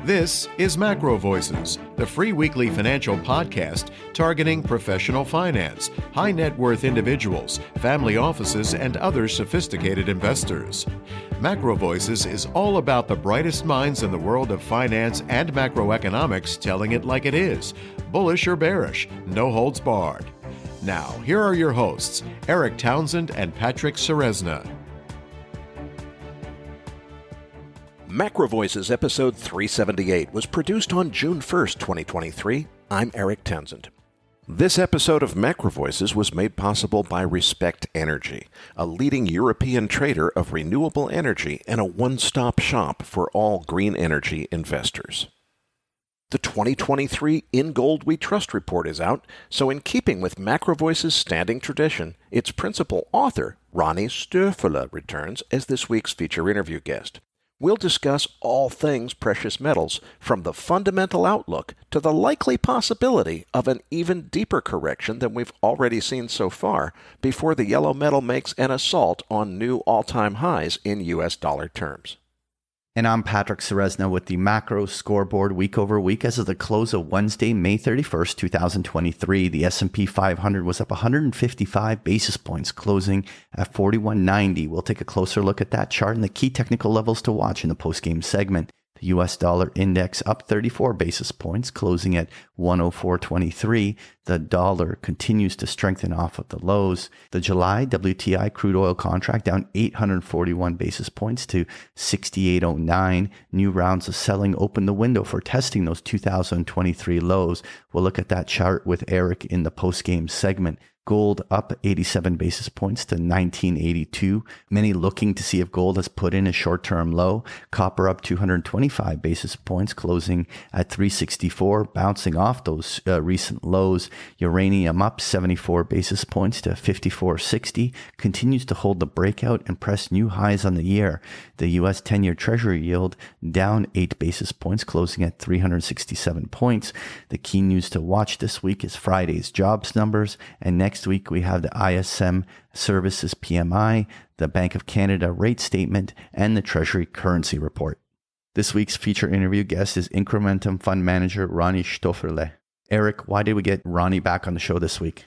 This is MacroVoices, the free weekly financial podcast targeting professional finance, high net worth individuals, family offices, and other sophisticated investors. MacroVoices is all about the brightest minds in the world of finance and macroeconomics telling it like it is, bullish or bearish, no holds barred. Now, here are your hosts, Eric Townsend and Patrick Ceresna. MacroVoices episode 378 was produced on June 1st, 2023. I'm Eric Townsend. This episode of MacroVoices was made possible by Respect Energy, a leading European trader of renewable energy and a one-stop shop for all green energy investors. The 2023 In Gold We Trust report is out, so in keeping with MacroVoices' standing tradition, its principal author, Ronnie Stoeferle, returns as this week's feature interview guest. We'll discuss all things precious metals, from the fundamental outlook to the likely possibility of an even deeper correction than we've already seen so far before the yellow metal makes an assault on new all-time highs in U.S. dollar terms. And I'm Patrick Ceresna with the Macro Scoreboard week over week. As of the close of Wednesday, May 31st, 2023, the S&P 500 was up 155 basis points, closing at 4190. We'll take a closer look at that chart and the key technical levels to watch in the post-game segment. The U.S. dollar index up 34 basis points, closing at 104.23. The dollar continues to strengthen off of the lows. The July WTI crude oil contract down 841 basis points to 68.09. New rounds of selling opened the window for testing those 2023 lows. We'll look at that chart with Eric in the post-game segment. Gold up 87 basis points to 1982. Many looking to see if gold has put in a short-term low. Copper up 225 basis points, closing at 364, bouncing off those recent lows. Uranium up 74 basis points to 54.60, continues to hold the breakout and press new highs on the year. The U.S. 10-year Treasury yield down 8 basis points, closing at 367 points. The key news to watch this week is Friday's jobs numbers, and next week we have the ISM Services PMI, the Bank of Canada rate statement, and the Treasury currency report. This week's feature interview guest is Incrementum fund manager Ronnie Stoeferle. Eric, why did we get Ronnie back on the show this week?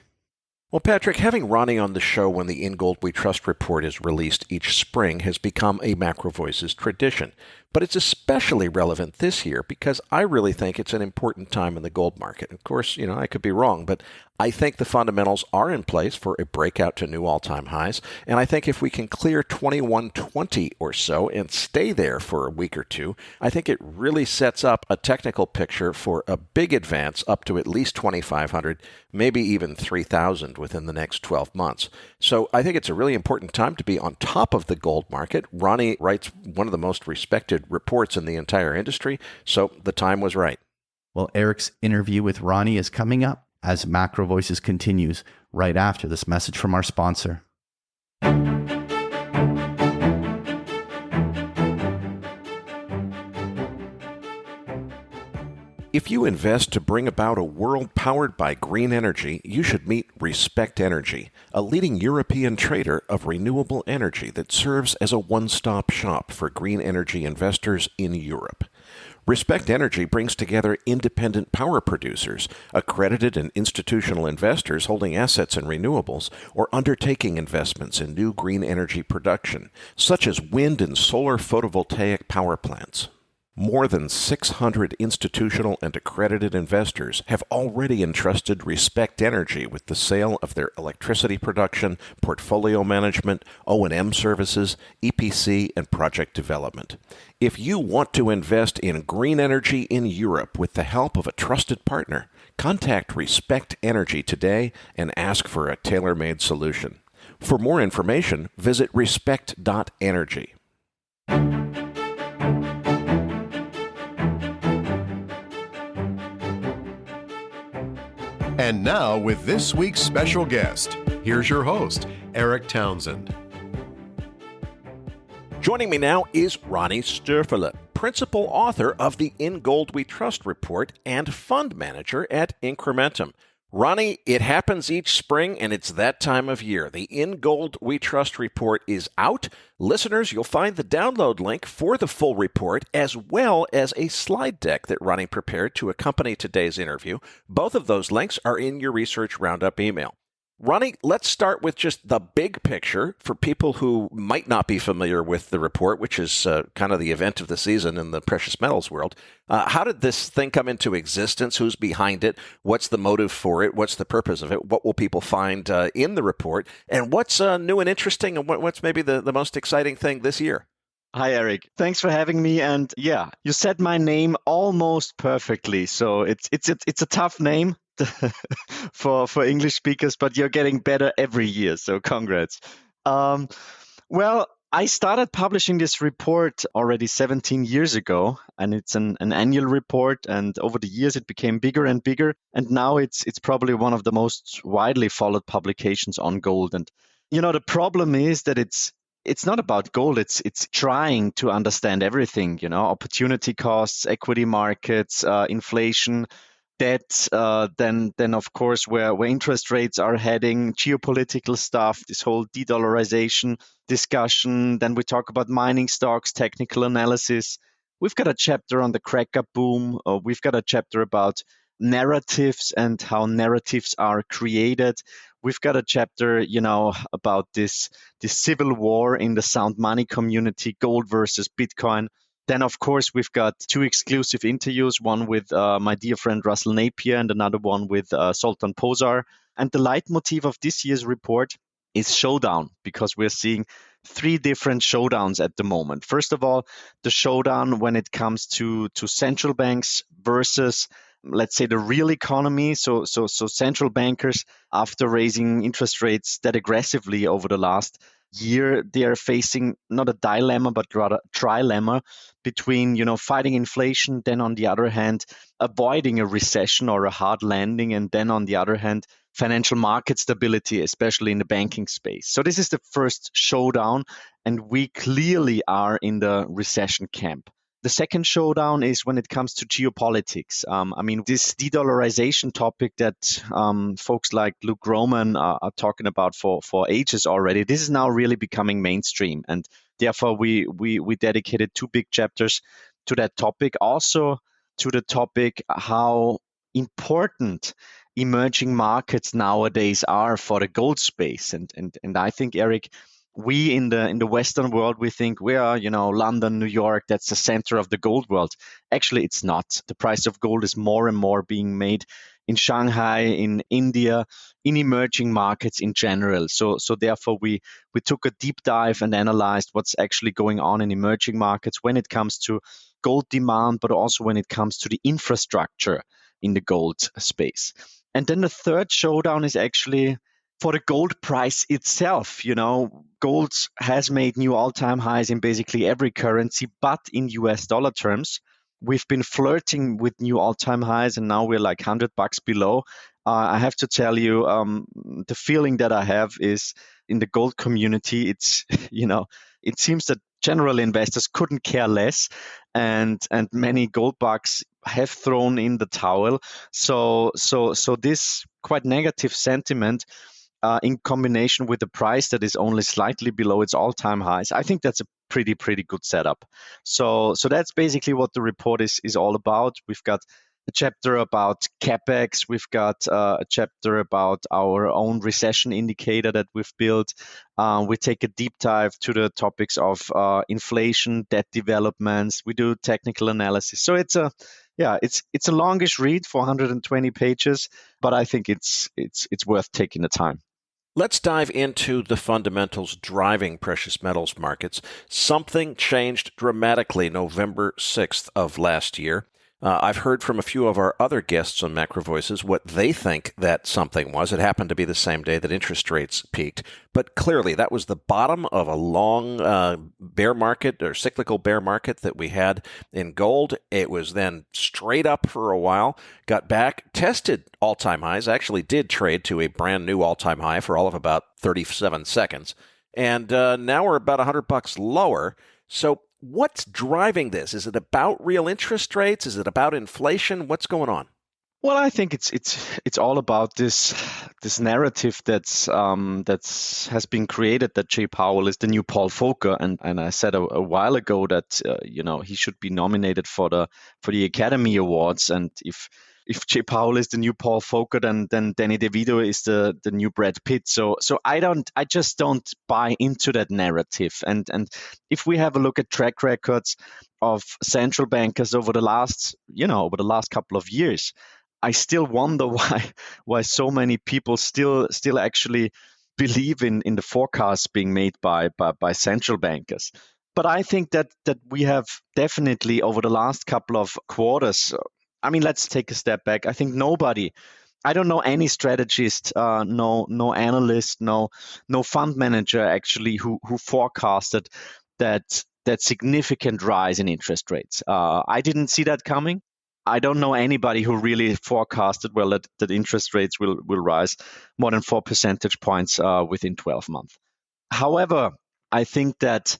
Well, Patrick, having Ronnie on the show when the In Gold We Trust report is released each spring has become a MacroVoices tradition. But it's especially relevant this year because I really think it's an important time in the gold market. Of course, I could be wrong, but I think the fundamentals are in place for a breakout to new all-time highs. And I think if we can clear 2120 or so and stay there for a week or two, I think it really sets up a technical picture for a big advance up to at least 2,500, maybe even 3,000 within the next 12 months. So I think it's a really important time to be on top of the gold market. Ronnie writes one of the most respected reports in the entire industry, so the time was right. Well, Eric's interview with Ronnie is coming up as MacroVoices continues right after this message from our sponsor. If you invest to bring about a world powered by green energy, you should meet Respect Energy, a leading European trader of renewable energy that serves as a one-stop shop for green energy investors in Europe. Respect Energy brings together independent power producers, accredited and institutional investors holding assets in renewables, or undertaking investments in new green energy production, such as wind and solar photovoltaic power plants. More than 600 institutional and accredited investors have already entrusted Respect Energy with the sale of their electricity production, portfolio management, O&M services, EPC, and project development. If you want to invest in green energy in Europe with the help of a trusted partner, contact Respect Energy today and ask for a tailor-made solution. For more information, visit respect.energy. And now, with this week's special guest, here's your host, Eric Townsend. Joining me now is Ronnie Stoeferle, principal author of the In Gold We Trust report and fund manager at Incrementum. Ronnie, it happens each spring, and it's that time of year. The In Gold We Trust report is out. Listeners, you'll find the download link for the full report, as well as a slide deck that Ronnie prepared to accompany today's interview. Both of those links are in your Research Roundup email. Ronnie, let's start with just the big picture for people who might not be familiar with the report, which is kind of the event of the season in the precious metals world. How did this thing come into existence? Who's behind it? What's the motive for it? What's the purpose of it? What will people find in the report? And what's new and interesting, and what's maybe the most exciting thing this year? Hi, Eric. Thanks for having me. And yeah, you said my name almost perfectly. So it's a tough name for English speakers, but you're getting better every year. So congrats. Well, I started publishing this report already 17 years ago, and it's an annual report. And over the years, it became bigger and bigger. And now it's probably one of the most widely followed publications on gold. And the problem is that it's not about gold. It's trying to understand everything, opportunity costs, equity markets, inflation, debt, then of course where interest rates are heading, geopolitical stuff, this whole de-dollarization discussion. Then we talk about mining stocks, technical analysis. We've got a chapter on the cracker boom. We've got a chapter about narratives and how narratives are created. We've got a chapter, about this civil war in the sound money community, gold versus Bitcoin. Then, of course, we've got two exclusive interviews, one with my dear friend Russell Napier and another one with Sultan Pozar. And the leitmotif of this year's report is Showdown, because we're seeing three different showdowns at the moment. First of all, the showdown when it comes to central banks versus, let's say, the real economy. So central bankers, after raising interest rates that aggressively over the last year, they are facing not a dilemma, but rather a trilemma between, fighting inflation, then on the other hand, avoiding a recession or a hard landing, and then on the other hand, financial market stability, especially in the banking space. So this is the first showdown, and we clearly are in the recession camp. The second showdown is when it comes to geopolitics. This de-dollarization topic that folks like Luke Roman are talking about for ages already, this is now really becoming mainstream. And therefore, we dedicated two big chapters to that topic. Also to the topic how important emerging markets nowadays are for the gold space. And I think, Eric, we in the Western world, we think we are, London, New York, that's the center of the gold world. Actually, it's not. The price of gold is more and more being made in Shanghai, in India, in emerging markets in general. So therefore, we took a deep dive and analyzed what's actually going on in emerging markets when it comes to gold demand, but also when it comes to the infrastructure in the gold space. And then the third showdown is actually for the gold price itself. Gold has made new all-time highs in basically every currency, but in US dollar terms, we've been flirting with new all-time highs, and now we're like $100 below. I have to tell you, the feeling that I have is in the gold community, it's, it seems that general investors couldn't care less, and many gold bugs have thrown in the towel. So this quite negative sentiment, in combination with the price that is only slightly below its all-time highs, I think that's a pretty good setup. So that's basically what the report is all about. We've got a chapter about CapEx. We've got a chapter about our own recession indicator that we've built. We take a deep dive to the topics of inflation, debt developments. We do technical analysis. So it's a longish read for 120 pages, but I think it's worth taking the time. Let's dive into the fundamentals driving precious metals markets. Something changed dramatically November 6th of last year. I've heard from a few of our other guests on MacroVoices what they think that something was. It happened to be the same day that interest rates peaked. But clearly, that was the bottom of a long bear market or cyclical bear market that we had in gold. It was then straight up for a while, got back, tested all-time highs, actually did trade to a brand new all-time high for all of about 37 seconds. And now we're about $100 lower. So what's driving this? Is it about real interest rates? Is it about inflation? What's going on? Well, I think it's all about this narrative that's has been created that Jay Powell is the new Paul Volcker, and I said a while ago that he should be nominated for the Academy Awards, and if Jay Powell is the new Paul Volcker, then Danny DeVito is the new Brad Pitt. So I just don't buy into that narrative, and if we have a look at track records of central bankers over the last couple of years, I still wonder why so many people still actually believe in the forecasts being made by central bankers. But I think that we have definitely over the last couple of quarters. I mean, let's take a step back. I think I don't know any strategist, no analyst, no fund manager actually who forecasted that significant rise in interest rates. I didn't see that coming. I don't know anybody who really forecasted well that interest rates will rise more than 4 percentage points within 12 months. However, I think that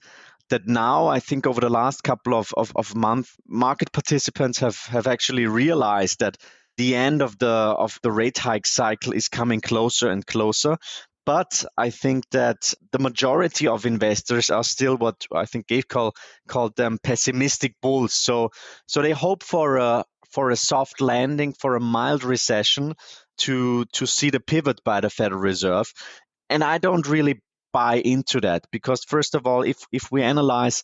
now, I think over the last couple of months, market participants have actually realized that the end of the rate hike cycle is coming closer and closer. But I think that the majority of investors are still what I think Gabe called them pessimistic bulls. So they hope for a soft landing, for a mild recession to see the pivot by the Federal Reserve. And I don't really buy into that because, first of all, if we analyze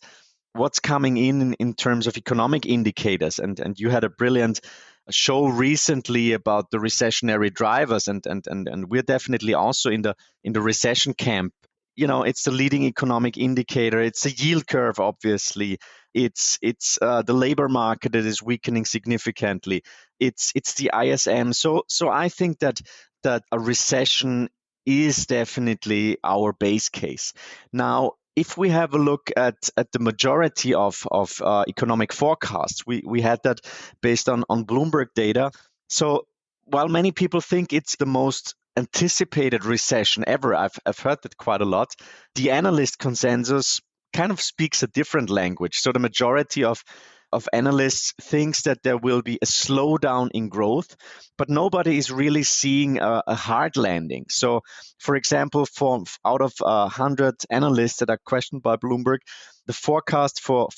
what's coming in terms of economic indicators, and you had a brilliant show recently about the recessionary drivers, and we're definitely also in the recession camp. It's the leading economic indicator. It's the yield curve, obviously. It's the labor market that is weakening significantly. It's the ISM. So I think that a recession is definitely our base case. Now, if we have a look at the majority of economic forecasts, we had that based on Bloomberg data. So while many people think it's the most anticipated recession ever, I've heard that quite a lot, the analyst consensus kind of speaks a different language. So the majority of analysts thinks that there will be a slowdown in growth, but nobody is really seeing a hard landing. So, for example, out of 100 analysts that are questioned by Bloomberg, the forecast for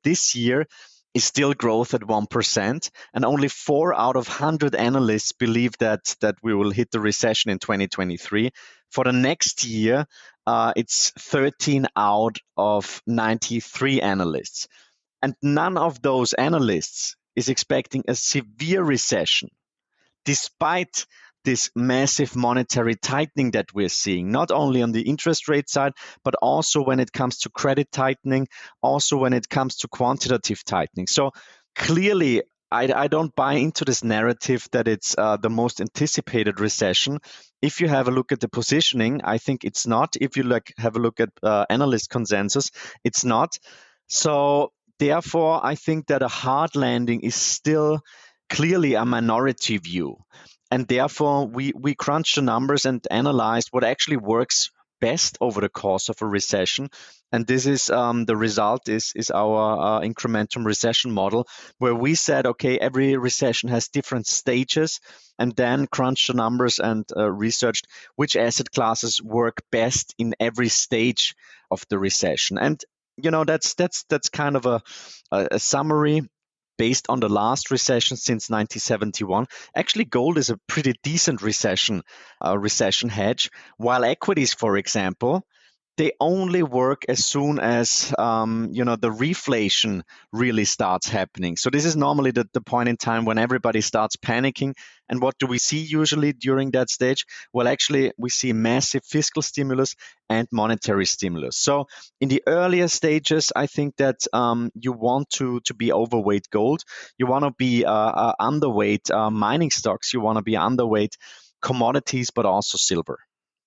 this year is still growth at 1%, and only 4 out of 100 analysts believe that we will hit the recession in 2023. For the next year, it's 13 out of 93 analysts. And none of those analysts is expecting a severe recession, despite this massive monetary tightening that we're seeing, not only on the interest rate side, but also when it comes to credit tightening, also when it comes to quantitative tightening. So clearly, I don't buy into this narrative that it's the most anticipated recession. If you have a look at the positioning, I think it's not. If you have a look at analyst consensus, it's not. So therefore, I think that a hard landing is still clearly a minority view. And therefore, we crunched the numbers and analyzed what actually works best over the course of a recession. And this is the result is our incrementum recession model, where we said, okay, every recession has different stages, and then crunched the numbers and researched which asset classes work best in every stage of the recession. And that's kind of a summary based on the last recession since 1971. Actually, gold is a pretty decent recession hedge, while equities, for example, they only work as soon as the reflation really starts happening. So this is normally the point in time when everybody starts panicking. And what do we see usually during that stage? Well, actually, we see massive fiscal stimulus and monetary stimulus. So in the earlier stages, I think that you want to be overweight gold. You want to be underweight mining stocks. You want to be underweight commodities, but also silver.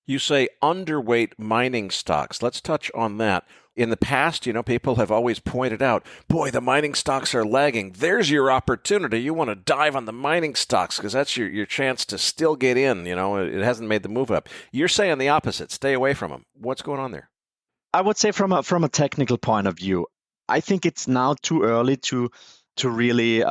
You say underweight mining stocks. Let's touch on that. In the past, people have always pointed out, boy, the mining stocks are lagging. There's your opportunity. You want to dive on the mining stocks because that's your chance to still get in. It hasn't made the move up. You're saying the opposite. Stay away from them. What's going on there? I would say from a technical point of view, I think it's now too early to to really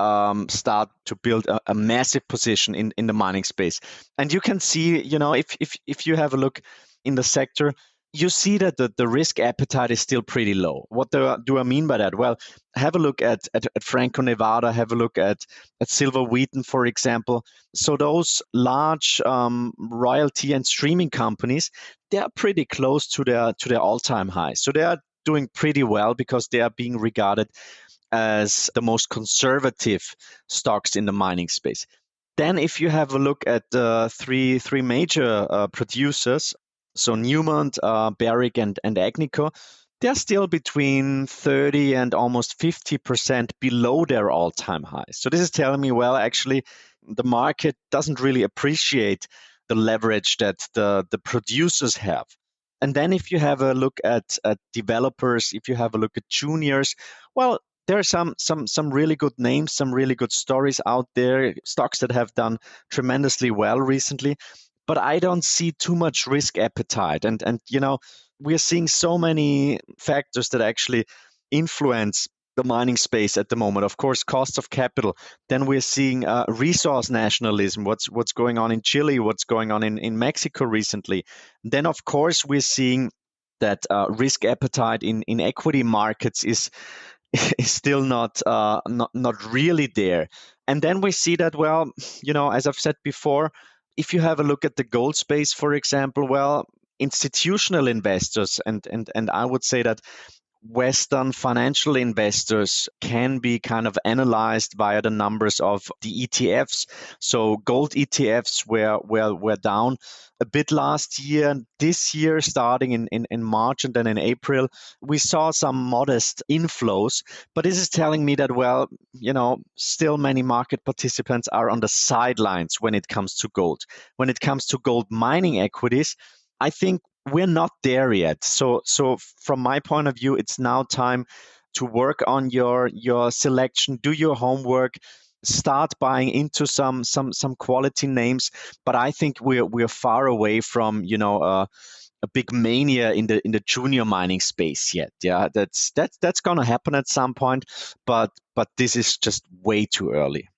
start to build a massive position in the mining space. And you can see, if you have a look in the sector, you see that the risk appetite is still pretty low. What do I mean by that? Well, have a look at Franco-Nevada, have a look at Silver Wheaton, for example. So those large royalty and streaming companies, they are pretty close to their all-time high. So they are doing pretty well because they are being regarded as the most conservative stocks in the mining space. Then if you have a look at the three major producers, so Newmont, Barrick, and Agnico, they're still between 30 and almost 50% below their all-time highs. So this is telling me, well, actually, the market doesn't really appreciate the leverage that the producers have. And then if you have a look at developers, if you have a look at juniors, well, there are some really good names, some really good stories out there, stocks that have done tremendously well recently. But I don't see too much risk appetite. And we're seeing so many factors that actually influence the mining space at the moment. Of course, cost of capital. Then we're seeing resource nationalism. What's going on in Chile? What's going on in Mexico recently? Then, of course, we're seeing that risk appetite in equity markets is still not really there. And then we see that, well, as I've said before, if you have a look at the gold space, for example, well, institutional investors and I would say that Western financial investors can be kind of analyzed via the numbers of the ETFs. So gold ETFs were down a bit last year. This year, starting in March and then in April, we saw some modest inflows. But this is telling me that, well, still many market participants are on the sidelines when it comes to gold. When it comes to gold mining equities, I think we're not there yet. So from my point of view, it's now time to work on your selection, do your homework, start buying into some quality names. But I think we're far away from a big mania in the junior mining space yet. Yeah, that's going to happen at some point, but this is just way too early.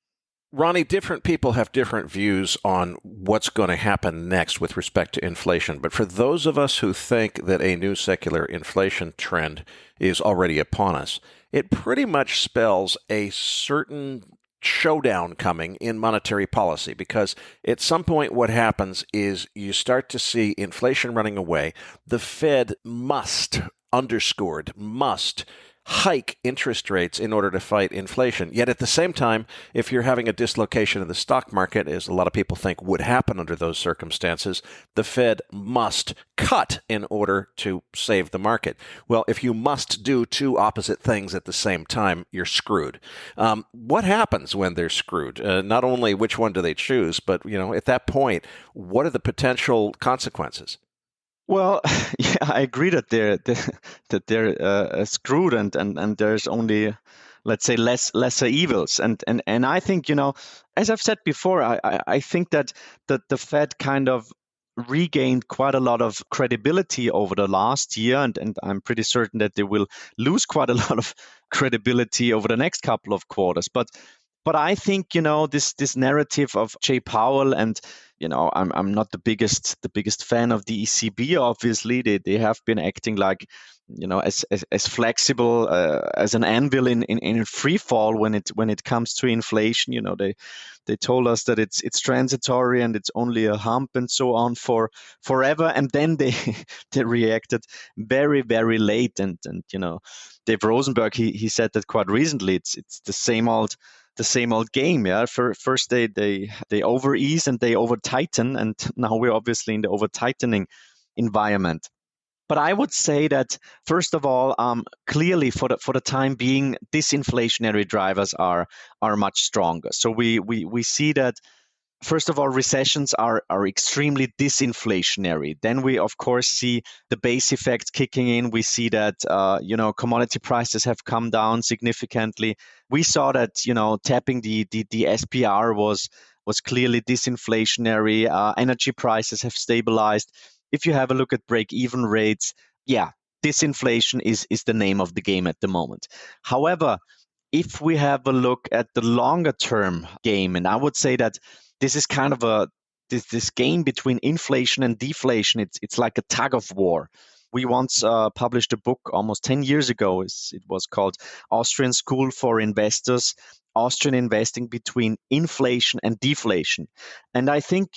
Ronnie, different people have different views on what's going to happen next with respect to inflation. But for those of us who think that a new secular inflation trend is already upon us, it pretty much spells a certain showdown coming in monetary policy, because at some point what happens is you start to see inflation running away. The Fed must hike interest rates in order to fight inflation. Yet at the same time, if you're having a dislocation in the stock market, as a lot of people think would happen under those circumstances, the Fed must cut in order to save the market. Well, if you must do two opposite things at the same time, you're screwed. What happens when they're screwed? Not only which one do they choose, but at that point, what are the potential consequences? Well, yeah, I agree that they're screwed, and there's only, let's say, lesser evils, and I think, as I've said before, I think that the Fed kind of regained quite a lot of credibility over the last year, and I'm pretty certain that they will lose quite a lot of credibility over the next couple of quarters. But I think this narrative of Jay Powell, and I'm not the biggest fan of the ECB. Obviously, they have been acting like as flexible as an anvil in free fall when it comes to inflation. They told us that it's transitory and it's only a hump and so on for forever, and then they reacted very, very late. And Dave Rosenberg, he said that quite recently. It's the same old game. Yeah, first they over ease and they over tighten, and now we're obviously in the over tightening environment. But I would say that, first of all, clearly for the time being, disinflationary drivers are much stronger. So we see that, first of all, recessions are extremely disinflationary. Then we, of course, see the base effects kicking in. We see that commodity prices have come down significantly. We saw that tapping the SPR was clearly disinflationary. Energy prices have stabilized. If you have a look at break-even rates, yeah, disinflation is the name of the game at the moment. However, if we have a look at the longer term game, and I would say that this is kind of this game between inflation and deflation. It's like a tug of war. We once published a book almost 10 years ago. It was called Austrian School for Investors, Austrian Investing Between Inflation and Deflation. And I think,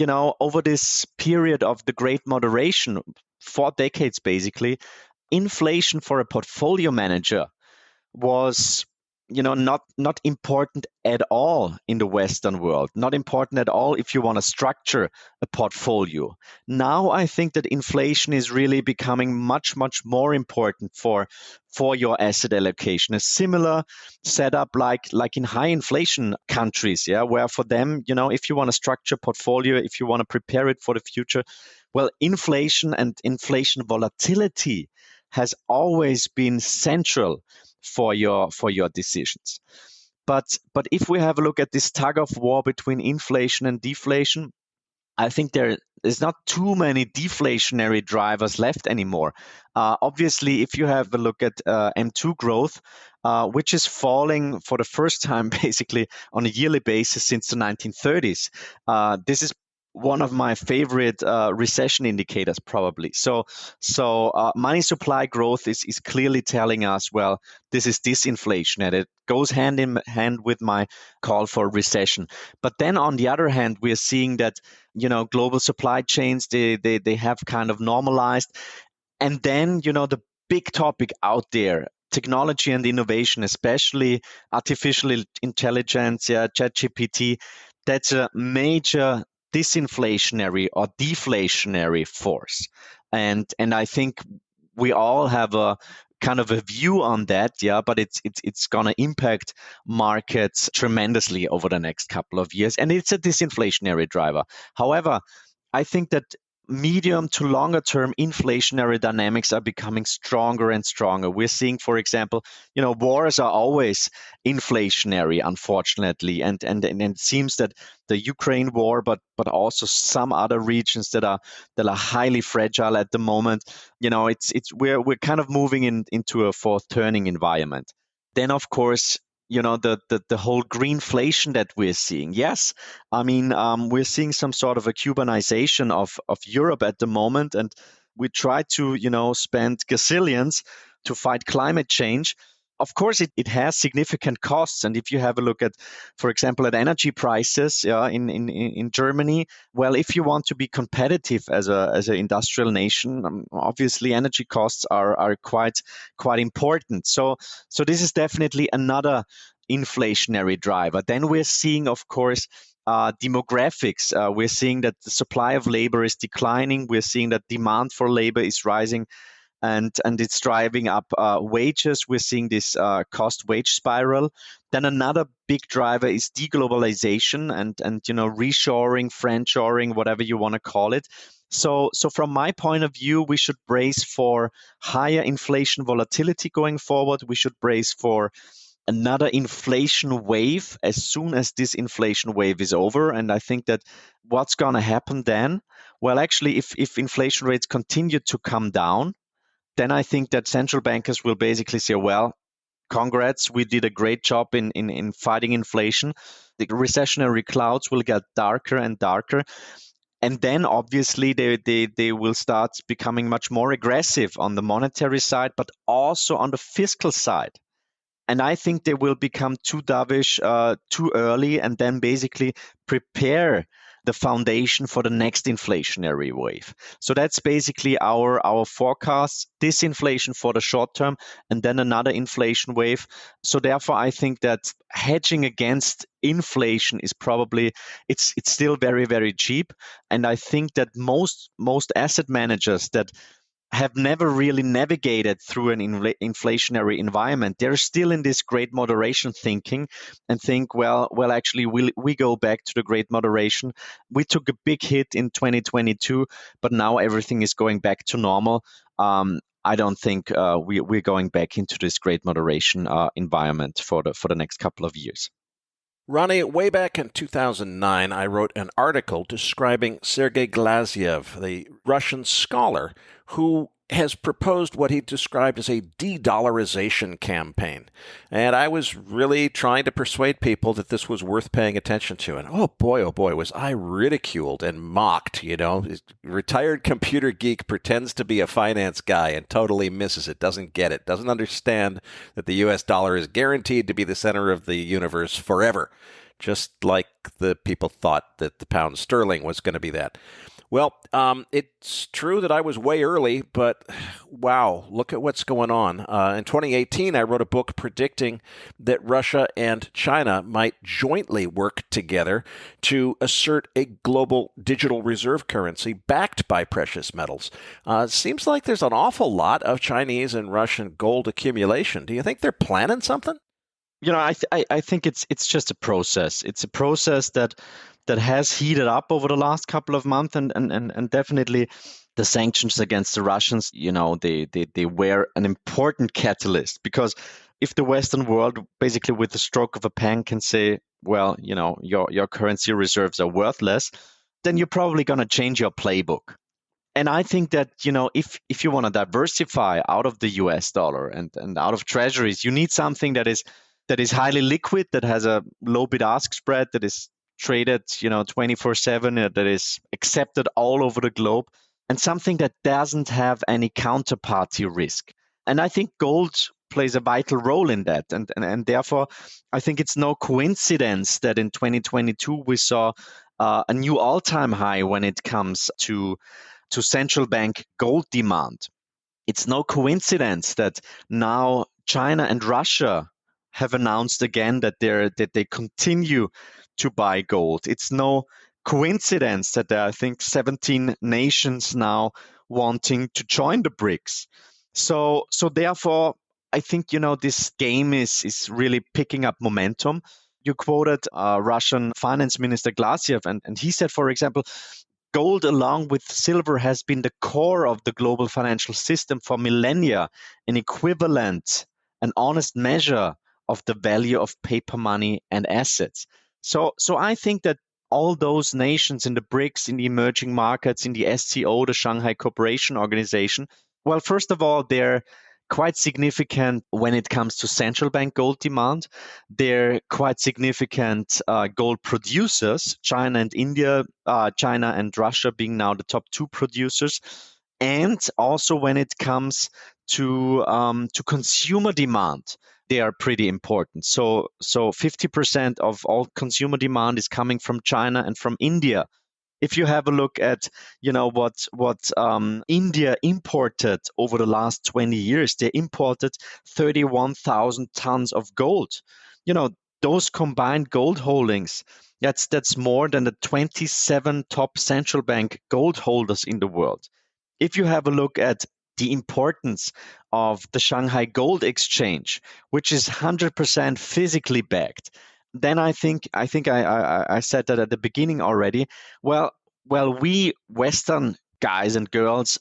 over this period of the Great Moderation, 4 decades basically, inflation for a portfolio manager was not important at all in the Western world, not important at all if you want to structure a portfolio. Now I think that inflation is really becoming much more important for your asset allocation. A similar setup like in high inflation countries, where for them, if you want to structure a portfolio, if you want to prepare it for the future, well, inflation and inflation volatility has always been central for your decisions. But if we have a look at this tug of war between inflation and deflation, I think there's not too many deflationary drivers left anymore. Obviously, if you have a look at M2 growth, which is falling for the first time basically on a yearly basis since the 1930s, this is one of my favorite recession indicators, probably. So money supply growth is clearly telling us, well, this is disinflation, and it goes hand in hand with my call for recession. But then on the other hand, we're seeing that global supply chains they have kind of normalized, and then the big topic out there, technology and innovation, especially artificial intelligence, ChatGPT, that's a major disinflationary or deflationary force. And I think we all have a kind of a view on that, but it's going to impact markets tremendously over the next couple of years, and it's a disinflationary driver. However, I think that medium to longer term inflationary dynamics are becoming stronger and stronger. We're seeing, for example, wars are always inflationary, unfortunately, and it seems that the Ukraine war, but also some other regions that are highly fragile at the moment, we're kind of moving into a fourth turning environment. Then, of course, the whole greenflation that we're seeing. Yes, I mean, we're seeing some sort of a Cubanization of Europe at the moment, and we try to spend gazillions to fight climate change. Of course, it has significant costs, and if you have a look at, for example, at energy prices in Germany, well, if you want to be competitive as an industrial nation, obviously energy costs are quite important. So this is definitely another inflationary driver. Then we're seeing, of course, demographics. We're seeing that the supply of labor is declining. We're seeing that demand for labor is rising, and it's driving up wages. We're seeing this cost wage spiral. Then another big driver is deglobalization and reshoring, friendshoring, whatever you want to call it. So from my point of view, we should brace for higher inflation volatility going forward. We should brace for another inflation wave as soon as this inflation wave is over. And I think that what's going to happen then? Well, actually, if inflation rates continue to come down, then I think that central bankers will basically say, well, congrats, we did a great job in fighting inflation. The recessionary clouds will get darker and darker. And then obviously they will start becoming much more aggressive on the monetary side, but also on the fiscal side. And I think they will become too dovish too early, and then basically prepare the foundation for the next inflationary wave. So that's basically our forecast: disinflation for the short term, and then another inflation wave. So therefore, I think that hedging against inflation is probably it's still very, very cheap. And I think that most asset managers that have never really navigated through an inflationary environment, they're still in this great moderation thinking and think, well, actually, we go back to the great moderation. We took a big hit in 2022, but now everything is going back to normal. I don't think we're going back into this great moderation environment for the next couple of years. Ronnie, way back in 2009, I wrote an article describing Sergei Glaziev, the Russian scholar, who has proposed what he described as a de-dollarization campaign. And I was really trying to persuade people that this was worth paying attention to. And oh boy, was I ridiculed and mocked, Retired computer geek pretends to be a finance guy and totally misses it, doesn't get it, doesn't understand that the US dollar is guaranteed to be the center of the universe forever, just like the people thought that the pound sterling was going to be that. Well, it's true that I was way early, but wow, look at what's going on. In 2018, I wrote a book predicting that Russia and China might jointly work together to assert a global digital reserve currency backed by precious metals. Seems like there's an awful lot of Chinese and Russian gold accumulation. Do you think they're planning something? I think it's just a process. It's a process that has heated up over the last couple of months, and definitely the sanctions against the Russians, they were an important catalyst, because if the Western world basically with the stroke of a pen can say, well, your currency reserves are worthless, then you're probably going to change your playbook. And I think that, if you want to diversify out of the US dollar and out of treasuries, you need something that is highly liquid, that has a low bid-ask spread, that is traded, 24/7, that is accepted all over the globe, and something that doesn't have any counterparty risk. And I think gold plays a vital role in that. And therefore, I think it's no coincidence that in 2022 we saw a new all-time high when it comes to central bank gold demand. It's no coincidence that now China and Russia have announced again that they continue to buy gold. It's no coincidence that there are, I think, 17 nations now wanting to join the BRICS. So therefore, I think, this game is really picking up momentum. You quoted Russian Finance Minister Glasiev, and he said, for example, gold along with silver has been the core of the global financial system for millennia, an equivalent, an honest measure of the value of paper money and assets. So I think that all those nations in the BRICS, in the emerging markets, in the SCO, the Shanghai Cooperation Organization, well, first of all, they're quite significant when it comes to central bank gold demand. They're quite significant gold producers, China and India, China and Russia being now the top two producers. And also when it comes to consumer demand, they are pretty important. So 50% of all consumer demand is coming from China and from India. If you have a look at, what India imported over the last 20 years, they imported 31,000 tons of gold. Those combined gold holdings, that's more than the 27 top central bank gold holders in the world. If you have a look at the importance of the Shanghai Gold Exchange, which is 100% physically backed, then I think I said that at the beginning already. Well, we Western guys and girls,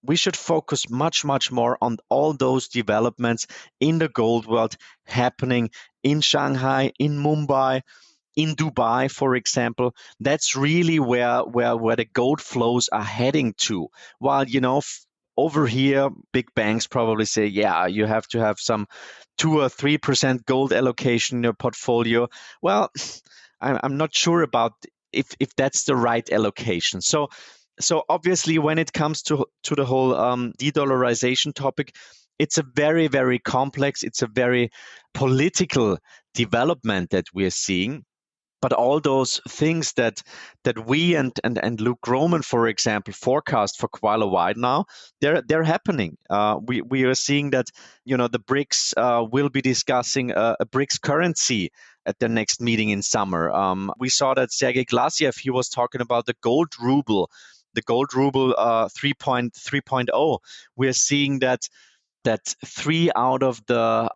we should focus much more on all those developments in the gold world happening in Shanghai, in Mumbai, in Dubai, for example. That's really where the gold flows are heading to. While, over here, big banks probably say, yeah, you have to have some 2 or 3% gold allocation in your portfolio. Well, I'm not sure about if that's the right allocation. So obviously, when it comes to the whole de-dollarization topic, it's a very, very complex, it's a very political development that we're seeing. But all those things that we and Luke Roman, for example, forecast for quite a while now, they're happening. We are seeing that the BRICS will be discussing a BRICS currency at their next meeting in summer. We saw that Sergei Glasiev, he was talking about the gold ruble 3.0. We're seeing that 3 out of the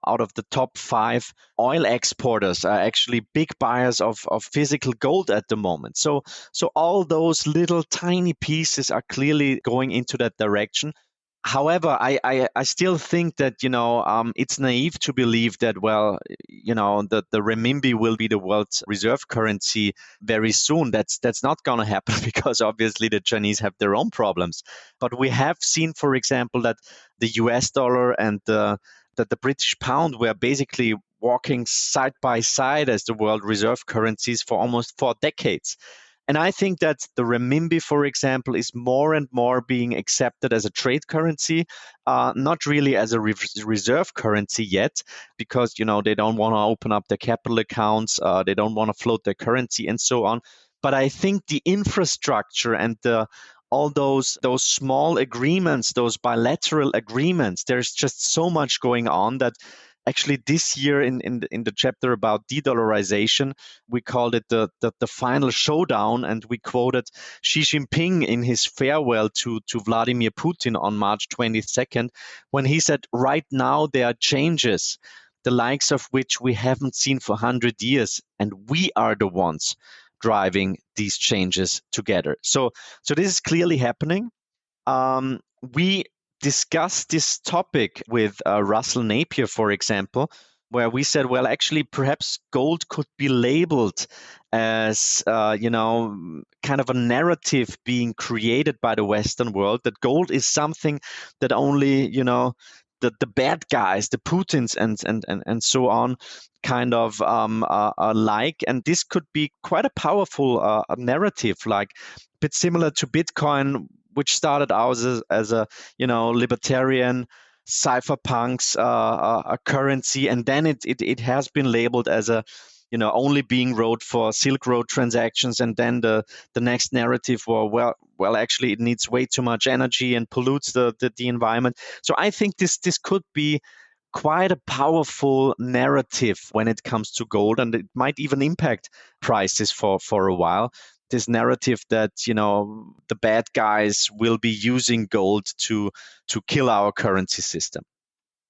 top 5 oil exporters are actually big buyers of physical gold at the moment. So all those little tiny pieces are clearly going into that direction. However, I still think that, it's naive to believe that, well, the renminbi will be the world's reserve currency very soon. That's not going to happen because obviously the Chinese have their own problems. But we have seen, for example, that the US dollar and that the British pound were basically walking side by side as the world reserve currencies for almost 4 decades. And I think that the renminbi, for example, is more and more being accepted as a trade currency, not really as a reserve currency yet, because they don't want to open up their capital accounts, they don't want to float their currency, and so on. But I think the infrastructure and all those small agreements, those bilateral agreements, there's just so much going on that actually this year in the chapter about de-dollarization, we called it the final showdown, and we quoted Xi Jinping in his farewell to Vladimir Putin on March 22nd, when he said, right now there are changes, the likes of which we haven't seen for 100 years, and we are the ones driving these changes together. So this is clearly happening. We discussed this topic with Russell Napier, for example, where we said, well, actually, perhaps gold could be labeled as, kind of a narrative being created by the Western world, that gold is something that only, the bad guys, the Putins and so on, kind of like. And this could be quite a powerful narrative, like a bit similar to Bitcoin, which started out as a libertarian cypherpunks a currency, and then it has been labeled as a only being rode for Silk Road transactions, and then the next narrative were well actually it needs way too much energy and pollutes the environment. So I think this could be quite a powerful narrative when it comes to gold, and it might even impact prices for a while. This narrative that the bad guys will be using gold to kill our currency system.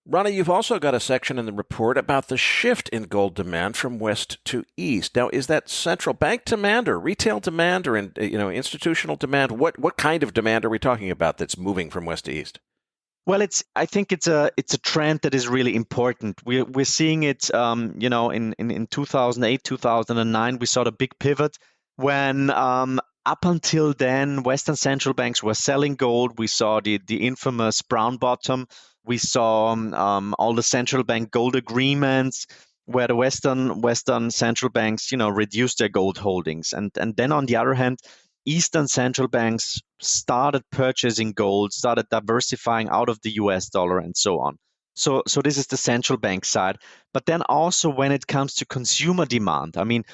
Ronnie, you've also got a section in the report about the shift in gold demand from west to east. Now, is that central bank demand or retail demand or institutional demand? What kind of demand are we talking about that's moving from west to east? Well, I think it's a trend that is really important. We're seeing it, in 2008, 2009, we saw the big pivot when up until then, Western central banks were selling gold. We saw the infamous brown bottom. We saw all the central bank gold agreements where the Western central banks, reduced their gold holdings. And then on the other hand, Eastern central banks started purchasing gold, started diversifying out of the US dollar and so on. So this is the central bank side. But then also when it comes to consumer demand, I mean,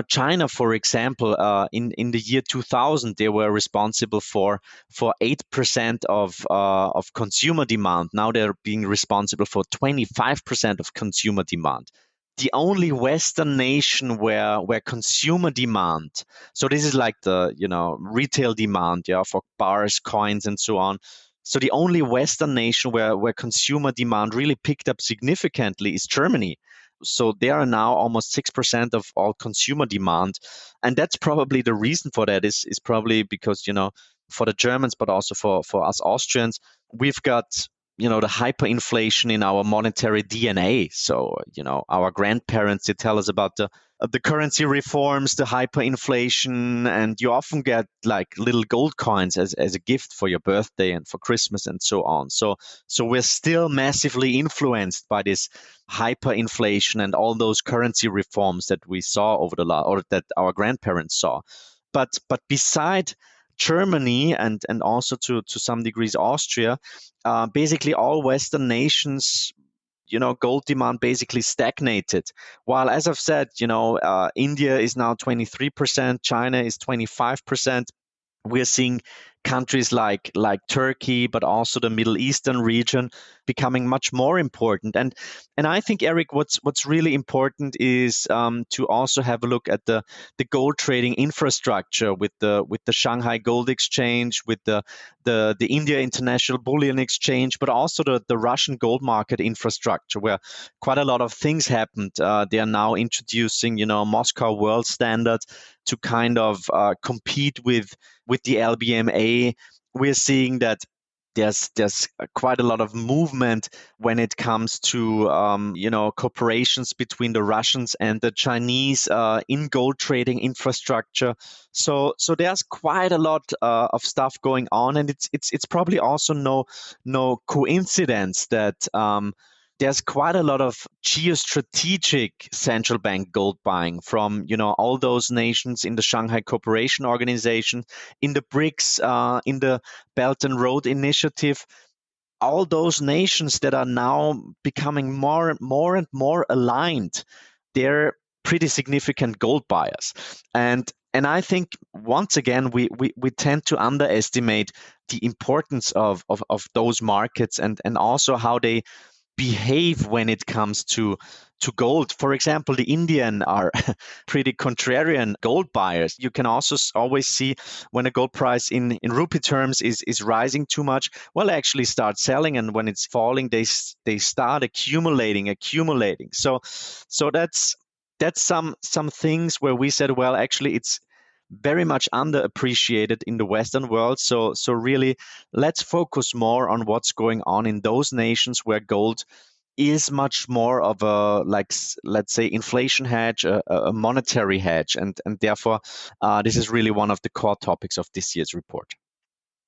China, for example, in the year 2000, they were responsible for 8% of consumer demand. Now they're being responsible for 25% of consumer demand. The only Western nation where consumer demand, so this is like the retail demand, for bars, coins, and so on. So the only Western nation where consumer demand really picked up significantly is Germany. So they are now almost 6% of all consumer demand. And that's probably the reason for that is probably because, for the Germans, but also for us Austrians, we've got, the hyperinflation in our monetary DNA. So, our grandparents, they tell us about the currency reforms, the hyperinflation, and you often get like little gold coins as a gift for your birthday and for Christmas and so on. So we're still massively influenced by this hyperinflation and all those currency reforms that we saw over or that our grandparents saw. But beside Germany and also to some degrees Austria, basically all Western nations, gold demand basically stagnated. While, as I've said, India is now 23%, China is 25%. We're seeing countries like Turkey, but also the Middle Eastern region becoming much more important. And I think, Eric, what's really important is to also have a look at the gold trading infrastructure with the Shanghai Gold Exchange, with the India International Bullion Exchange, but also the Russian gold market infrastructure, where quite a lot of things happened. They are now introducing, Moscow World Standard to kind of compete with the LBMA. We're seeing that there's quite a lot of movement when it comes to cooperations between the Russians and the Chinese in gold trading infrastructure. So there's quite a lot of stuff going on, and it's probably also no coincidence that there's quite a lot of geostrategic central bank gold buying from all those nations in the Shanghai Cooperation Organization, in the BRICS, in the Belt and Road Initiative. All those nations that are now becoming more and more aligned, they're pretty significant gold buyers. And I think once again we tend to underestimate the importance of those markets and also how they behave when it comes to gold. For example, the Indian are pretty contrarian gold buyers. You can also always see when a gold price in rupee terms is rising too much, well, actually start selling, and when it's falling, they start accumulating. So that's some things where we said, well, actually it's very much underappreciated in the Western world. So really, let's focus more on what's going on in those nations where gold is much more of a, like, let's say, inflation hedge, a monetary hedge, and therefore this is really one of the core topics of this year's report.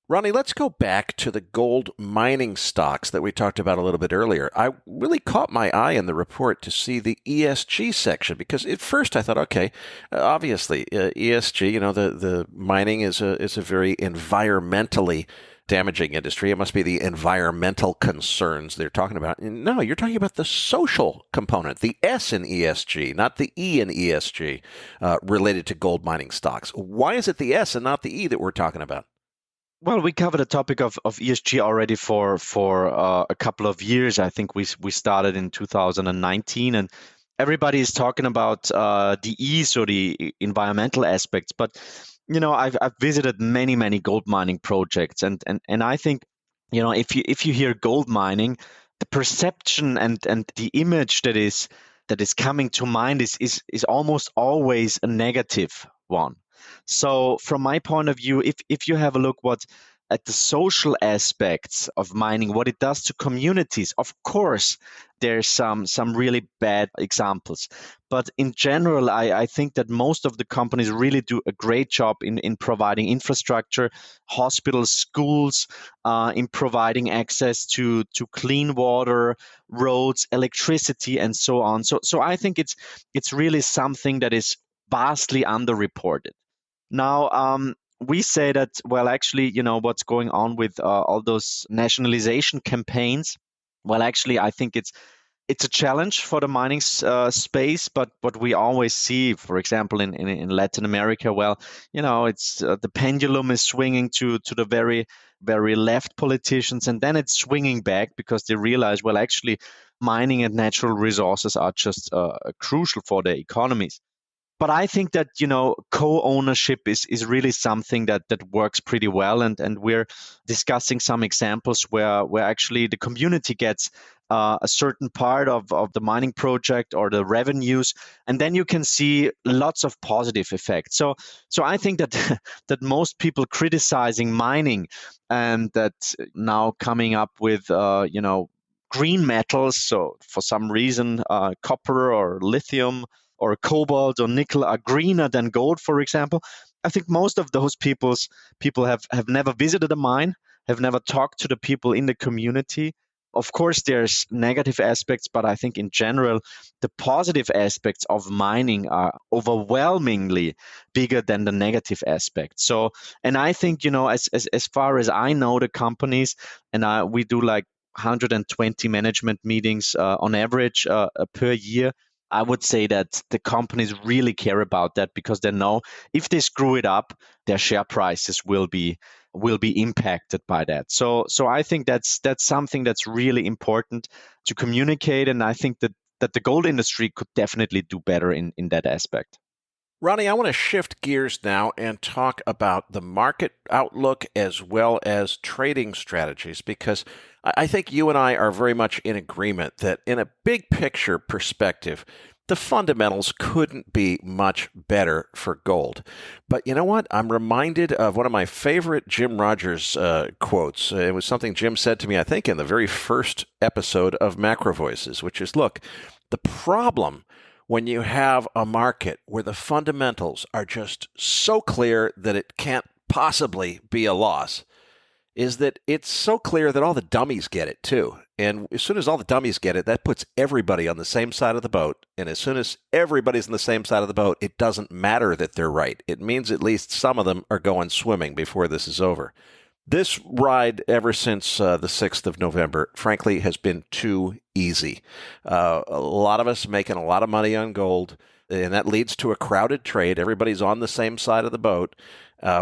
Ronnie, let's go back to the gold mining stocks that we talked about a little bit earlier. I really caught my eye in the report to see the ESG section, because at first I thought, okay, obviously ESG, the mining is a very environmentally damaging industry. It must be the environmental concerns they're talking about. No, you're talking about the social component, the S in ESG, not the E in ESG, related to gold mining stocks. Why is it the S and not the E that we're talking about? Well, we covered the topic of ESG already for a couple of years. I think we started in 2019, and everybody is talking about the E, so the environmental aspects. But I've visited many gold mining projects, and I think if you hear gold mining, the perception and the image that is coming to mind is almost always a negative one. So from my point of view, if you have a look at the social aspects of mining, what it does to communities, of course, there's some really bad examples. But in general, I think that most of the companies really do a great job in providing infrastructure, hospitals, schools, in providing access to clean water, roads, electricity, and so on. So I think it's really something that is vastly underreported. Now, we say that, well, actually, what's going on with all those nationalization campaigns? Well, actually, I think it's a challenge for the mining space, but we always see, for example, in Latin America, well, it's the pendulum is swinging to the very, very left politicians, and then it's swinging back because they realize, well, actually, mining and natural resources are just crucial for their economies. But I think that co-ownership is really something that works pretty well, and we're discussing some examples where actually the community gets a certain part of the mining project or the revenues, and then you can see lots of positive effects. So I think that that most people criticizing mining and that now coming up with green metals, so for some reason copper or lithium or cobalt or nickel are greener than gold, for example. I think most of those people have never visited a mine, have never talked to the people in the community. Of course, there's negative aspects, but I think in general, the positive aspects of mining are overwhelmingly bigger than the negative aspects. So, and I think, as far as I know, the companies, and we do like 120 management meetings on average per year. I would say that the companies really care about that because they know if they screw it up, their share prices will be impacted by that. So I think that's something that's really important to communicate, and I think that the gold industry could definitely do better in that aspect. Ronnie, I want to shift gears now and talk about the market outlook as well as trading strategies, because I think you and I are very much in agreement that in a big picture perspective, the fundamentals couldn't be much better for gold. But you know what? I'm reminded of one of my favorite Jim Rogers quotes. It was something Jim said to me, I think, in the very first episode of MacroVoices, which is, look, the problem when you have a market where the fundamentals are just so clear that it can't possibly be a loss is that it's so clear that all the dummies get it too. And as soon as all the dummies get it, that puts everybody on the same side of the boat. And as soon as everybody's on the same side of the boat, it doesn't matter that they're right. It means at least some of them are going swimming before this is over. This ride, ever since the 6th of November, frankly, has been too easy. A lot of us making a lot of money on gold, and that leads to a crowded trade. Everybody's on the same side of the boat.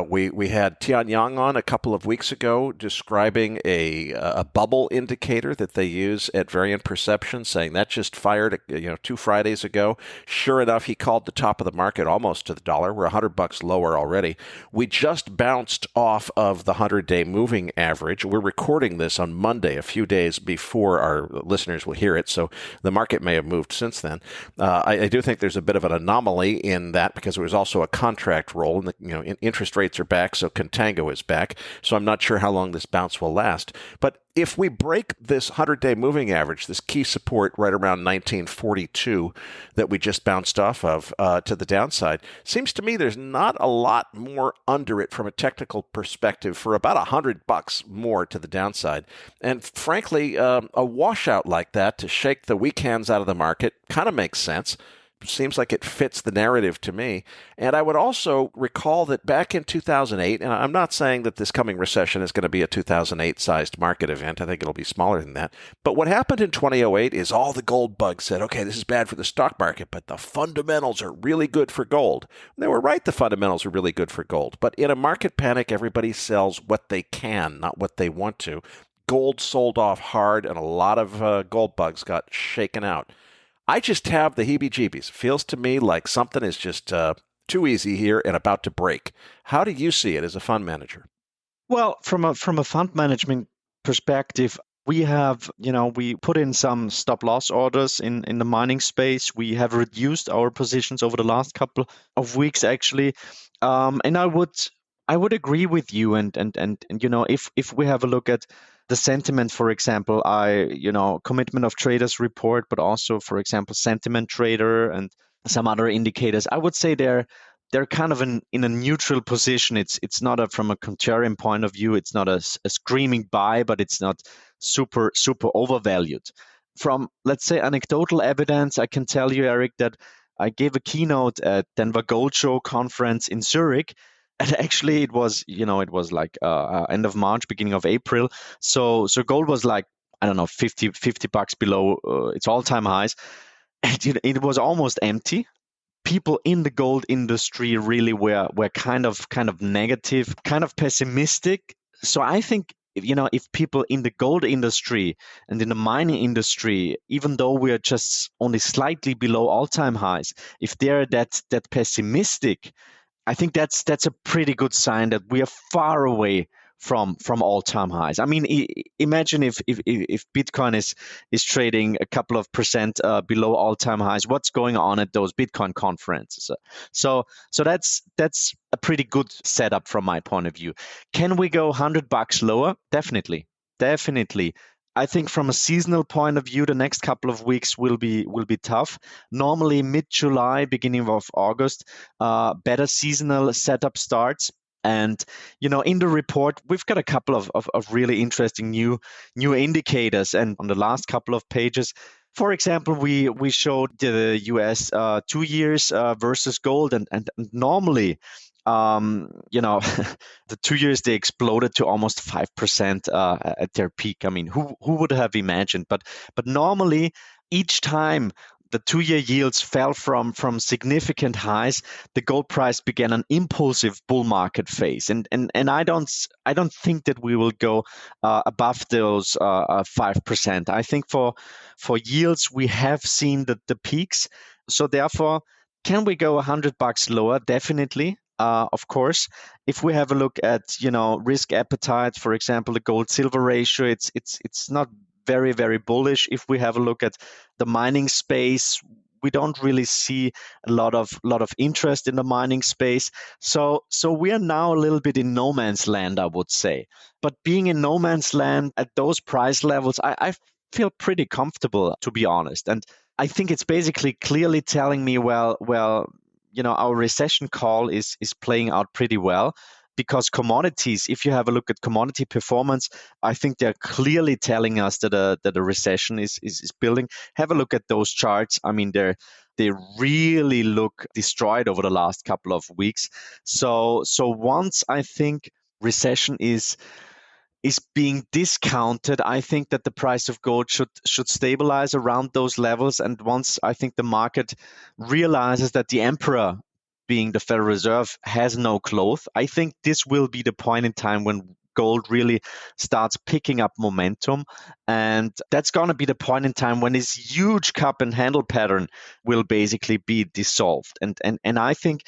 We had Tian Yang on a couple of weeks ago describing a bubble indicator that they use at Variant Perception, saying that just fired 2 Fridays ago. Sure enough, he called the top of the market almost to the dollar. We're $100 lower already. We just bounced off of the 100-day moving average. We're recording this on Monday, a few days before our listeners will hear it, so the market may have moved since then. I do think there's a bit of an anomaly in that because there was also a contract roll, and interest rates are back, so contango is back. So I'm not sure how long this bounce will last. But if we break this 100-day moving average, this key support right around 1942 that we just bounced off of to the downside, seems to me there's not a lot more under it from a technical perspective for about $100 more to the downside. And frankly, a washout like that to shake the weak hands out of the market kind of makes sense. Seems like it fits the narrative to me. And I would also recall that back in 2008, and I'm not saying that this coming recession is going to be a 2008-sized market event. I think it'll be smaller than that. But what happened in 2008 is all the gold bugs said, okay, this is bad for the stock market, but the fundamentals are really good for gold. And they were right, the fundamentals are really good for gold. But in a market panic, everybody sells what they can, not what they want to. Gold sold off hard, and a lot of gold bugs got shaken out. I just have the heebie-jeebies. It feels to me like something is just too easy here and about to break. How do you see it as a fund manager? Well, from a fund management perspective, we have, we put in some stop loss orders in the mining space. We have reduced our positions over the last couple of weeks, actually. And I would agree with you. And if we have a look at the sentiment, for example, commitment of traders report, but also, for example, sentiment trader and some other indicators, I would say they're kind of in a neutral position. It's not from a contrarian point of view. It's not a screaming buy, but it's not super overvalued. From, let's say, anecdotal evidence, I can tell you, Eric, that I gave a keynote at Denver Gold Show conference in Zurich. And actually, it was like end of March, beginning of April. So gold was like, I don't know, $50 below its all-time highs. And it was almost empty. People in the gold industry really were kind of negative, kind of pessimistic. So I think, if people in the gold industry and in the mining industry, even though we are just only slightly below all-time highs, if they're that pessimistic, I think that's a pretty good sign that we are far away from all-time highs. I mean, imagine if Bitcoin is trading a couple of percent below all-time highs. What's going on at those Bitcoin conferences? So that's a pretty good setup from my point of view. Can we go $100 lower? Definitely. I think from a seasonal point of view, the next couple of weeks will be tough. Normally mid-July, beginning of August, better seasonal setup starts. And, in the report, we've got a couple of really interesting new indicators. And on the last couple of pages, for example, we showed the US 2 years versus gold. And normally, the 2 years, they exploded to almost 5% at their peak. I mean, who would have imagined? But normally, each time the 2-year yields fell from significant highs, the gold price began an impulsive bull market phase. And I don't think that we will go above those 5%. I think for yields, we have seen the peaks. So therefore, can we go $100 lower? Definitely. Of course, if we have a look at risk appetite, for example, the gold silver ratio, it's not very, very bullish. If we have a look at the mining space, we don't really see a lot of interest in the mining space. So we are now a little bit in no man's land, I would say. But being in no man's land at those price levels, I feel pretty comfortable, to be honest. And I think it's basically clearly telling me, well, our recession call is playing out pretty well. Because commodities, if you have a look at commodity performance, I think they're clearly telling us that a recession is building. Have a look at those charts. I mean, they really look destroyed over the last couple of weeks. So once I think recession is being discounted, I think that the price of gold should stabilize around those levels. And once I think the market realizes that the emperor, being the Federal Reserve, has no clothes, I think this will be the point in time when gold really starts picking up momentum. And that's going to be the point in time when this huge cup and handle pattern will basically be dissolved. And I think,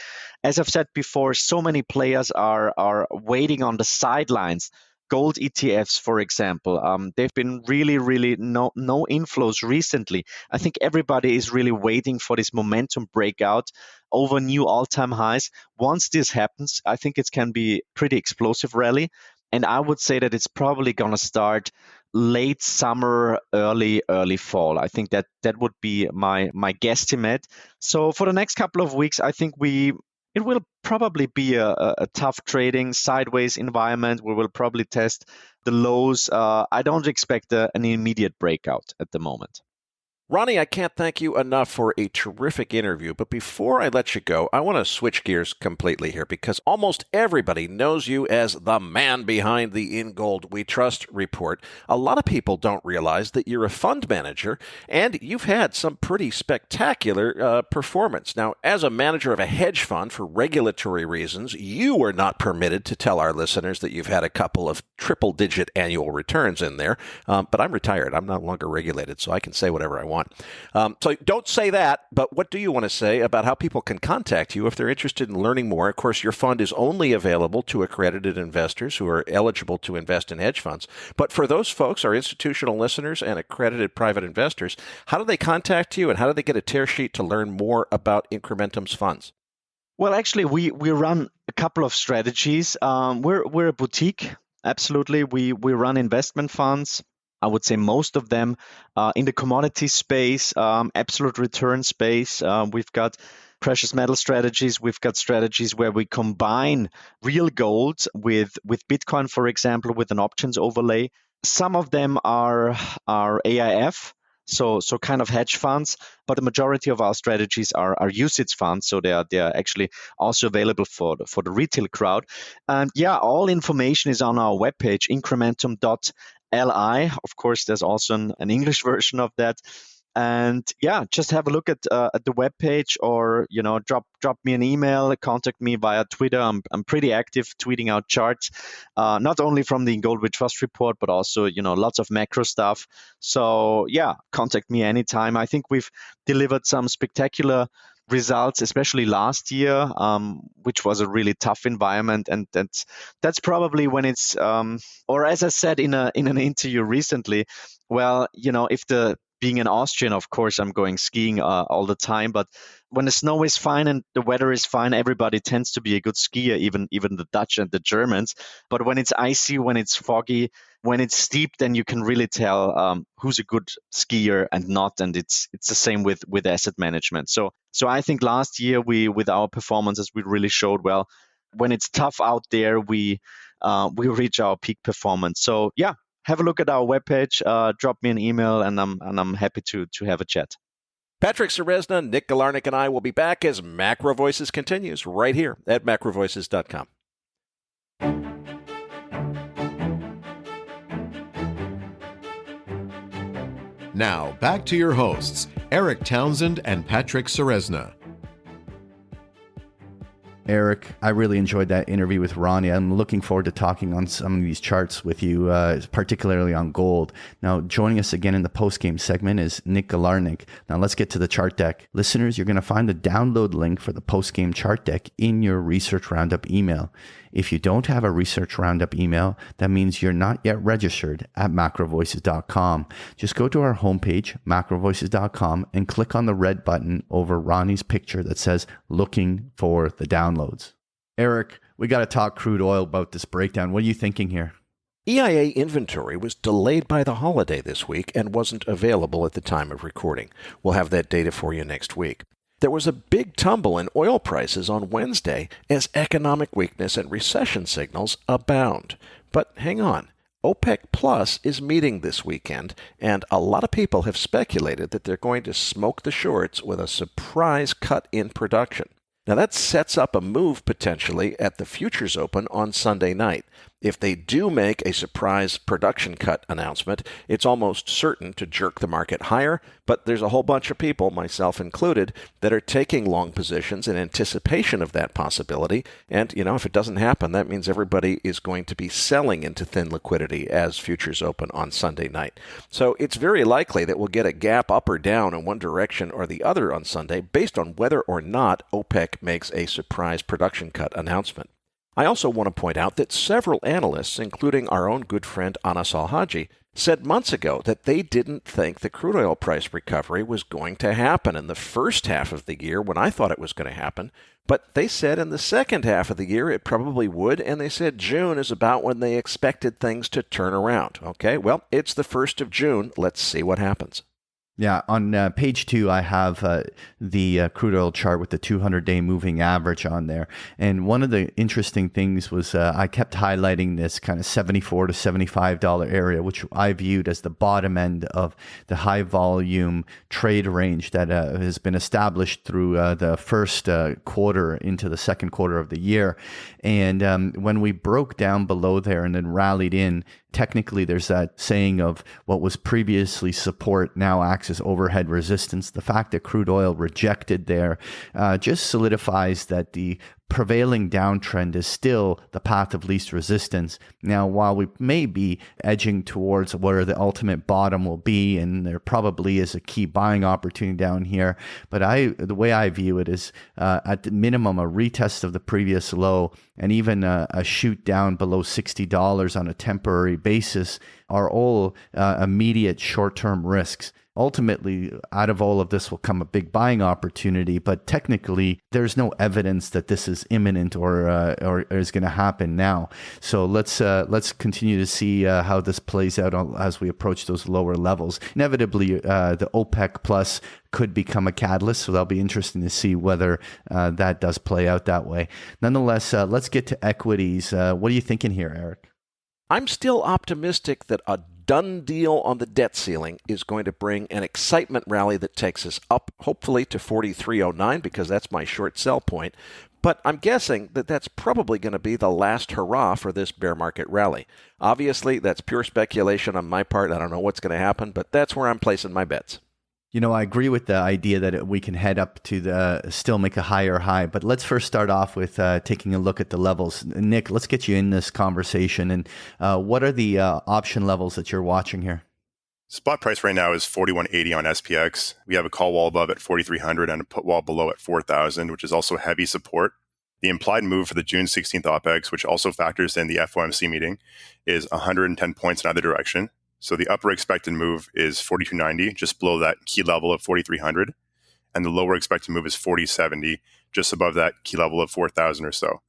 as I've said before, so many players are waiting on the sidelines. Gold ETFs, for example, they've been really no inflows recently. I think everybody is really waiting for this momentum breakout over new all-time highs. Once this happens, I think it can be pretty explosive rally. And I would say that it's probably going to start late summer, early fall. I think that would be my guesstimate. So for the next couple of weeks, I think it will probably be a tough trading sideways environment. We will probably test the lows. I don't expect an immediate breakout at the moment. Ronnie, I can't thank you enough for a terrific interview, but before I let you go, I want to switch gears completely here because almost everybody knows you as the man behind the In Gold We Trust report. A lot of people don't realize that you're a fund manager, and you've had some pretty spectacular performance. Now, as a manager of a hedge fund, for regulatory reasons, you are not permitted to tell our listeners that you've had a couple of triple-digit annual returns in there, but I'm retired. I'm no longer regulated, so I can say whatever I want. So don't say that, but what do you want to say about how people can contact you if they're interested in learning more? Of course, your fund is only available to accredited investors who are eligible to invest in hedge funds. But for those folks, our institutional listeners and accredited private investors, how do they contact you and how do they get a tear sheet to learn more about Incrementum's funds? Well, actually, we run a couple of strategies. We're a boutique. Absolutely. We run investment funds. I would say most of them in the commodity space, absolute return space. We've got precious metal strategies. We've got strategies where we combine real gold with Bitcoin, for example, with an options overlay. Some of them are AIF, so kind of hedge funds, but the majority of our strategies are UCITS funds, so they are actually also available for the retail crowd. And yeah, all information is on our webpage, incrementum.li. Of course, there's also an English version of that. And yeah, just have a look at the webpage, or drop me an email, contact me via Twitter. I'm pretty active tweeting out charts, not only from the Gold We Trust report, but also lots of macro stuff. So yeah, contact me anytime. I think we've delivered some spectacular results, especially last year, which was a really tough environment, and that's probably when it's or as I said in an interview recently, well, if being an Austrian, of course, I'm going skiing all the time. But when the snow is fine and the weather is fine, everybody tends to be a good skier, even the Dutch and the Germans. But when it's icy, when it's foggy, when it's steep, then you can really tell who's a good skier and not. And it's the same with asset management. So I think last year with our performances, we really showed, well, when it's tough out there, we reach our peak performance. So yeah. Have a look at our webpage, drop me an email, and I'm happy to have a chat. Patrick Ceresna, Nick Galarnik, and I will be back as Macro Voices continues right here at macrovoices.com. Now, back to your hosts, Eric Townsend and Patrick Ceresna. Eric, I really enjoyed that interview with Ronnie. I'm looking forward to talking on some of these charts with you, particularly on gold. Now, joining us again in the post-game segment is Nick Galarnik. Now, let's get to the chart deck. Listeners, you're going to find the download link for the post-game chart deck in your Research Roundup email. If you don't have a Research Roundup email, that means you're not yet registered at MacroVoices.com. Just go to our homepage, MacroVoices.com, and click on the red button over Ronnie's picture that says looking for the downloads. Eric, we got to talk crude oil about this breakdown. What are you thinking here? EIA inventory was delayed by the holiday this week and wasn't available at the time of recording. We'll have that data for you next week. There was a big tumble in oil prices on Wednesday as economic weakness and recession signals abound. But hang on, OPEC Plus is meeting this weekend, and a lot of people have speculated that they're going to smoke the shorts with a surprise cut in production. Now that sets up a move potentially at the futures open on Sunday night. If they do make a surprise production cut announcement, it's almost certain to jerk the market higher, but there's a whole bunch of people, myself included, that are taking long positions in anticipation of that possibility. And, if it doesn't happen, that means everybody is going to be selling into thin liquidity as futures open on Sunday night. So it's very likely that we'll get a gap up or down in one direction or the other on Sunday based on whether or not OPEC makes a surprise production cut announcement. I also want to point out that several analysts, including our own good friend Anas Al-Haji, said months ago that they didn't think the crude oil price recovery was going to happen in the first half of the year when I thought it was going to happen. But they said in the second half of the year it probably would, and they said June is about when they expected things to turn around. Okay, well, it's the 1st of June. Let's see what happens. Yeah, on page 2, I have the crude oil chart with the 200-day moving average on there. And one of the interesting things was I kept highlighting this kind of $74 to $75 area, which I viewed as the bottom end of the high volume trade range that has been established through the first quarter into the second quarter of the year. And when we broke down below there and then rallied in, technically there's that saying of what was previously support now acts as overhead resistance. The fact that crude oil rejected there just solidifies that the prevailing downtrend is still the path of least resistance. Now, while we may be edging towards where the ultimate bottom will be, and there probably is a key buying opportunity down here, but the way I view it is at the minimum a retest of the previous low and even a shoot down below $60 on a temporary basis are all immediate short-term risks. Ultimately, out of all of this will come a big buying opportunity, but technically, there's no evidence that this is imminent or is going to happen now. So let's continue to see how this plays out as we approach those lower levels. Inevitably, the OPEC Plus could become a catalyst, so that'll be interesting to see whether that does play out that way. Nonetheless, let's get to equities. What are you thinking here, Eric? I'm still optimistic that a done deal on the debt ceiling is going to bring an excitement rally that takes us up, hopefully to 43.09, because that's my short sell point. But I'm guessing that that's probably going to be the last hurrah for this bear market rally. Obviously, that's pure speculation on my part. I don't know what's going to happen, but that's where I'm placing my bets. I agree with the idea that we can head up to still make a higher high, but let's first start off with taking a look at the levels. Nick, let's get you in this conversation. And what are the option levels that you're watching here? Spot price right now is 41.80 on SPX. We have a call wall above at 4,300 and a put wall below at 4,000, which is also heavy support. The implied move for the June 16th OPEX, which also factors in the FOMC meeting, is 110 points in either direction. So the upper expected move is 42.90, just below that key level of 4,300. And the lower expected move is 40.70, just above that key level of 4,000 or so.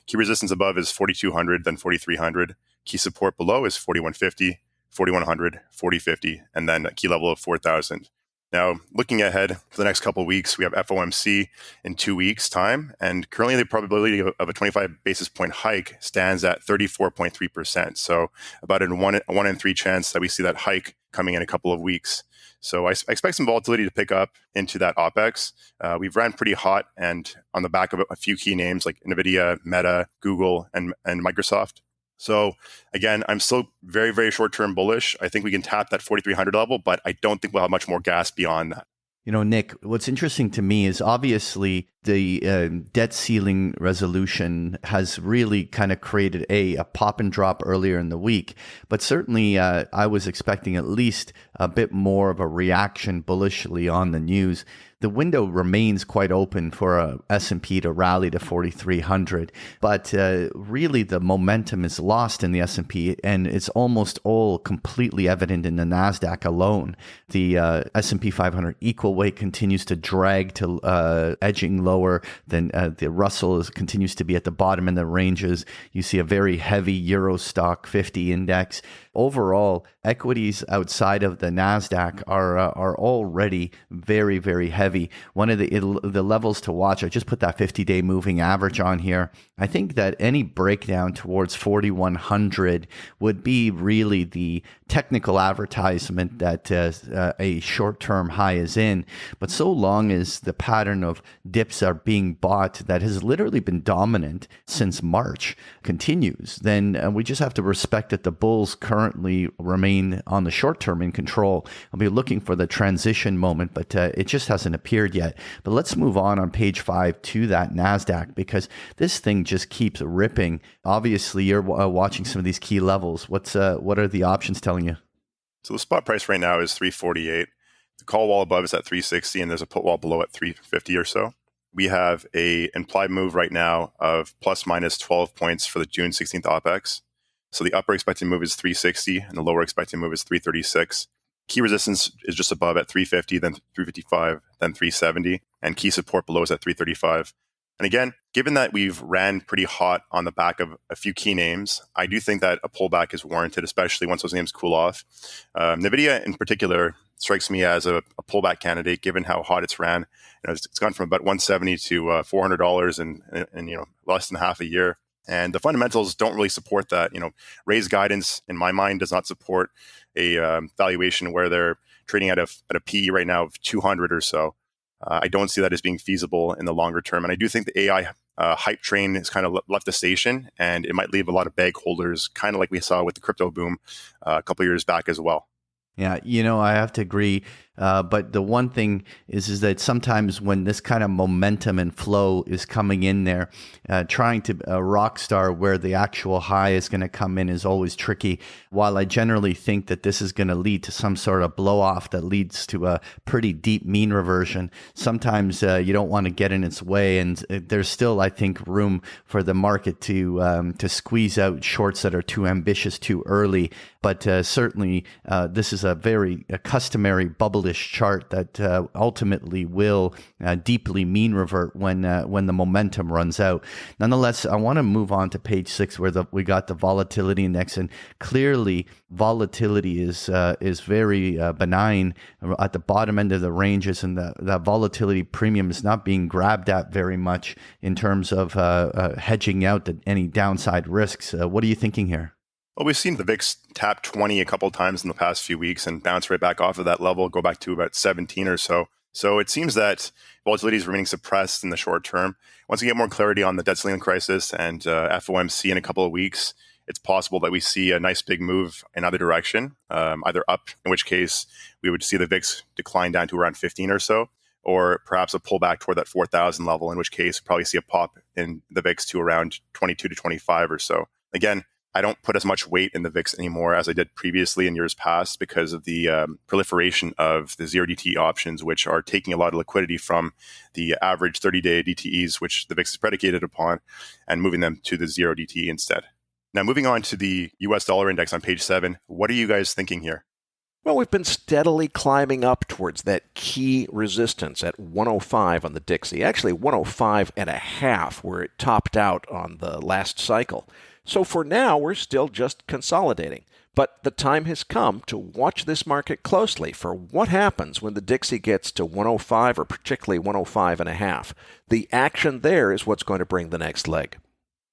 Key resistance above is 4,200, then 4,300. Key support below is 41.50, 4,100, 40.50, and then a key level of 4,000. Now, looking ahead for the next couple of weeks, we have FOMC in 2 weeks' time, and currently the probability of a 25 basis point hike stands at 34.3%. So about a 1 in 3 chance that we see that hike coming in a couple of weeks. So I expect some volatility to pick up into that OPEX. We've ran pretty hot and on the back of a few key names like NVIDIA, Meta, Google, and Microsoft. So again, I'm still very, very short-term bullish. I think we can tap that 4,300 level, but I don't think we'll have much more gas beyond that. Nick, what's interesting to me is obviously the debt ceiling resolution has really kind of created a pop and drop earlier in the week. But certainly I was expecting at least a bit more of a reaction bullishly on the news. The window remains quite open for a S&P to rally to 4,300, but really the momentum is lost in the S&P, and it's almost all completely evident in the NASDAQ alone. The S&P 500 equal weight continues to drag to edging lower. Then the Russell continues to be at the bottom in the ranges. You see a very heavy Euro Stock 50 index. Overall, equities outside of the NASDAQ are already very, very heavy. One of the levels to watch, I just put that 50-day moving average on here. I think that any breakdown towards 4,100 would be really the technical advertisement that a short-term high is in. But so long as the pattern of dips are being bought that has literally been dominant since March continues, then we just have to respect that the bulls currently remain on the short term in control. I'll be looking for the transition moment, but it just hasn't appeared yet. But let's move on page 5 to that NASDAQ, because this thing just keeps ripping. Obviously, you're watching some of these key levels. What are the options telling you? So the spot price right now is 348. The call wall above is at 360, and there's a put wall below at 350 or so. We have a implied move right now of plus minus 12 points for the June 16th OPEX. So the upper expected move is 360, and the lower expected move is 336. Key resistance is just above at 350, then 355, then 370, and key support below is at 335. And again, given that we've ran pretty hot on the back of a few key names, I do think that a pullback is warranted, especially once those names cool off. NVIDIA in particular strikes me as a pullback candidate, given how hot it's ran. It's gone from about $170 to $400 in less than half a year. And the fundamentals don't really support that. Raised guidance, in my mind, does not support a valuation where they're trading at a PE right now of 200 or so. I don't see that as being feasible in the longer term. And I do think the AI hype train has kind of left the station, and it might leave a lot of bag holders, kind of like we saw with the crypto boom a couple of years back as well. Yeah, I have to agree. But the one thing is that sometimes when this kind of momentum and flow is coming in there, trying to rock star where the actual high is going to come in is always tricky. While I generally think that this is going to lead to some sort of blow off that leads to a pretty deep mean reversion, sometimes you don't want to get in its way. And there's still, I think, room for the market to squeeze out shorts that are too ambitious too early. But certainly, this is a very customary bubblish chart that ultimately will deeply mean revert when the momentum runs out. Nonetheless, I want to move on to page 6 where we got the volatility index, and clearly volatility is very benign at the bottom end of the ranges, and that volatility premium is not being grabbed at very much in terms of hedging out any downside risks. What are you thinking here? Well, we've seen the VIX tap 20 a couple of times in the past few weeks and bounce right back off of that level, go back to about 17 or so. So it seems that volatility is remaining suppressed in the short term. Once we get more clarity on the debt ceiling crisis and FOMC in a couple of weeks, it's possible that we see a nice big move in either direction, either up, in which case we would see the VIX decline down to around 15 or so, or perhaps a pullback toward that 4,000 level, in which case we probably see a pop in the VIX to around 22 to 25 or so. Again, I don't put as much weight in the VIX anymore as I did previously in years past because of the proliferation of the 0DTE options, which are taking a lot of liquidity from the average 30-day DTEs, which the VIX is predicated upon, and moving them to the 0DTE instead. Now, moving on to the US dollar index on page 7, what are you guys thinking here? Well, we've been steadily climbing up towards that key resistance at 105 on the Dixie. Actually, 105.5 where it topped out on the last cycle. So for now, we're still just consolidating. But the time has come to watch this market closely for what happens when the Dixie gets to 105 or particularly 105.5. The action there is what's going to bring the next leg.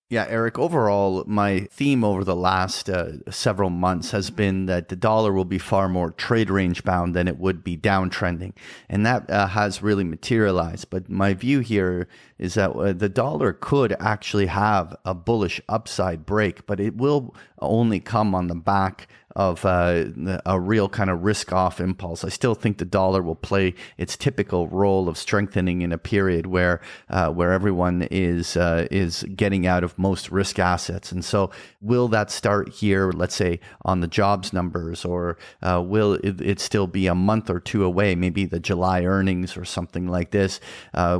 Yeah, Eric, overall, my theme over the last several months has been that the dollar will be far more trade range bound than it would be downtrending. And that has really materialized. But my view here is that the dollar could actually have a bullish upside break, but it will only come on the back of a real kind of risk-off impulse. I still think the dollar will play its typical role of strengthening in a period where everyone is getting out of most risk assets. And so will that start here, let's say, on the jobs numbers, or will it still be a month or two away, maybe the July earnings or something like this?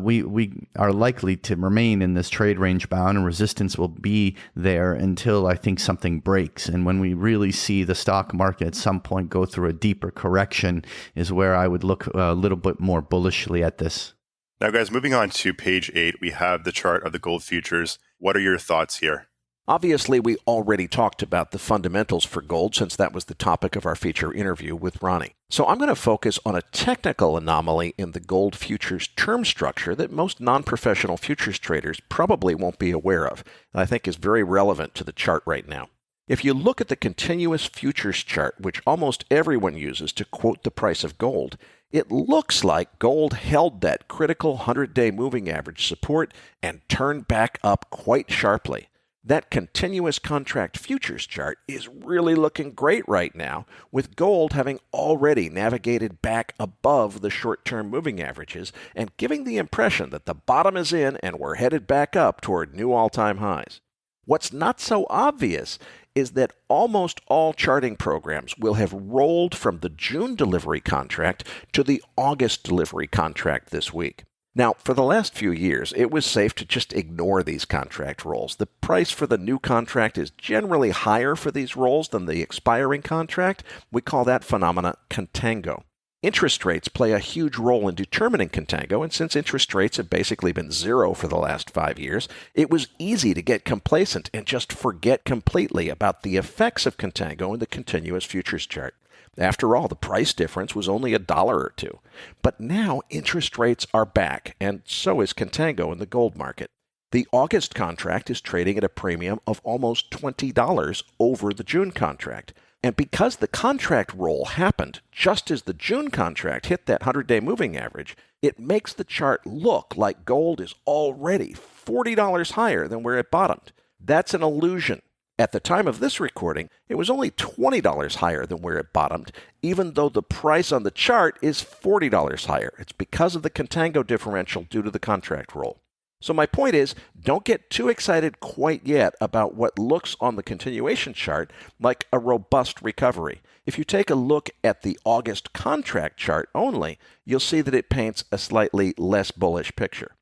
We are likely to remain in this trade range bound, and resistance will be there until I think something breaks. And when we really see the stock market at some point go through a deeper correction is where I would look a little bit more bullishly at this. Now, guys, moving on to page 8, we have the chart of the gold futures. What are your thoughts here? Obviously, we already talked about the fundamentals for gold since that was the topic of our feature interview with Ronnie. So I'm going to focus on a technical anomaly in the gold futures term structure that most non-professional futures traders probably won't be aware of, and I think is very relevant to the chart right now. If you look at the continuous futures chart, which almost everyone uses to quote the price of gold, it looks like gold held that critical 100-day moving average support and turned back up quite sharply. That continuous contract futures chart is really looking great right now, with gold having already navigated back above the short-term moving averages and giving the impression that the bottom is in and we're headed back up toward new all-time highs. What's not so obvious is that almost all charting programs will have rolled from the June delivery contract to the August delivery contract this week. Now, for the last few years, it was safe to just ignore these contract rolls. The price for the new contract is generally higher for these rolls than the expiring contract. We call that phenomena contango. Interest rates play a huge role in determining contango, and since interest rates have basically been zero for the last 5 years, it was easy to get complacent and just forget completely about the effects of contango in the continuous futures chart. After all, the price difference was only $1 or $2. But now interest rates are back, and so is contango in the gold market. The August contract is trading at a premium of almost $20 over the June contract. And because the contract roll happened just as the June contract hit that 100-day moving average, it makes the chart look like gold is already $40 higher than where it bottomed. That's an illusion. At the time of this recording, it was only $20 higher than where it bottomed, even though the price on the chart is $40 higher. It's because of the contango differential due to the contract roll. So my point is, don't get too excited quite yet about what looks on the continuation chart like a robust recovery. If you take a look at the August contract chart only, you'll see that it paints a slightly less bullish picture.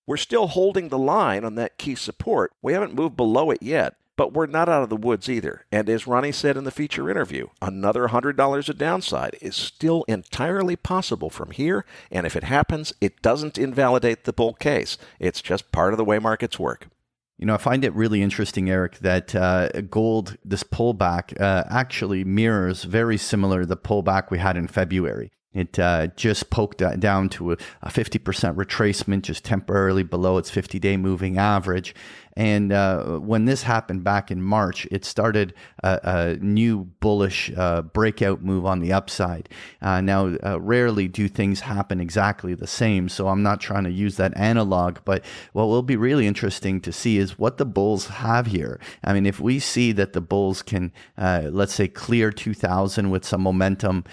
We're still holding the line on that key support. We haven't moved below it yet. But we're not out of the woods either. And as Ronnie said in the feature interview, another $100 of downside is still entirely possible from here. And if it happens, it doesn't invalidate the bull case. It's just part of the way markets work. You know, I find it really interesting, Eric, that gold, this pullback, actually mirrors very similar to the pullback we had in February. It just poked down to a 50% retracement, just temporarily below its 50-day moving average. And when this happened back in March, it started a new bullish breakout move on the upside. Now, rarely do things happen exactly the same, so I'm not trying to use that analog. But what will be really interesting to see is what the bulls have here. I mean, if we see that the bulls can, let's say, clear 2,000 with some momentum,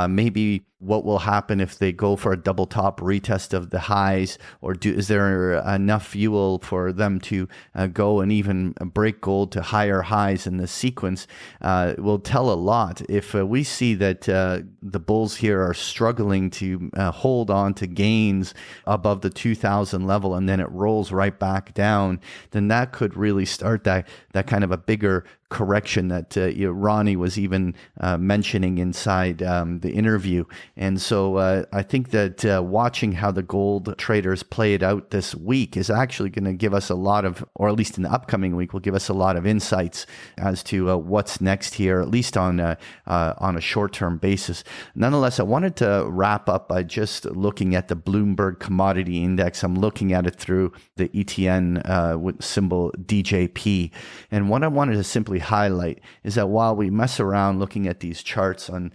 maybe what will happen if they go for a double top retest of the highs, or is there enough fuel for them to go and even break gold to higher highs in the sequence? Will tell a lot. If we see that the bulls here are struggling to hold on to gains above the 2,000 level and then it rolls right back down, then that could really start that kind of a bigger correction that Ronnie was even mentioning inside the interview. And so I think that watching how the gold traders play it out this week is actually going to give us a lot of, or at least in the upcoming week, will give us a lot of insights as to what's next here, at least on a short-term basis. Nonetheless, I wanted to wrap up by just looking at the Bloomberg Commodity Index. I'm looking at it through the ETN with symbol DJP. And what I wanted to simply highlight is that while we mess around looking at these charts on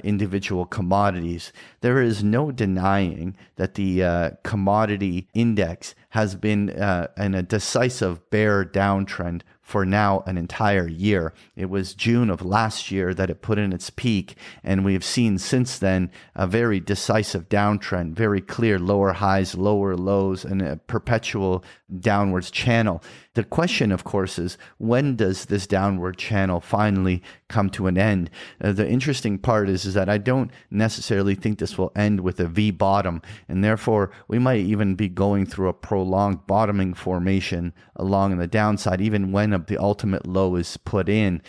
individual commodities, there is no denying that the commodity index has been in a decisive bear downtrend for now an entire year. It was June of last year that it put in its peak, and we've seen since then a very decisive downtrend, very clear lower highs, lower lows, and a perpetual downwards channel. The question, of course, is when does this downward channel finally come to an end? The interesting part is that I don't necessarily think this will end with a V bottom, and therefore we might even be going through a prolonged bottoming formation along the downside. Even when the ultimate low is put in,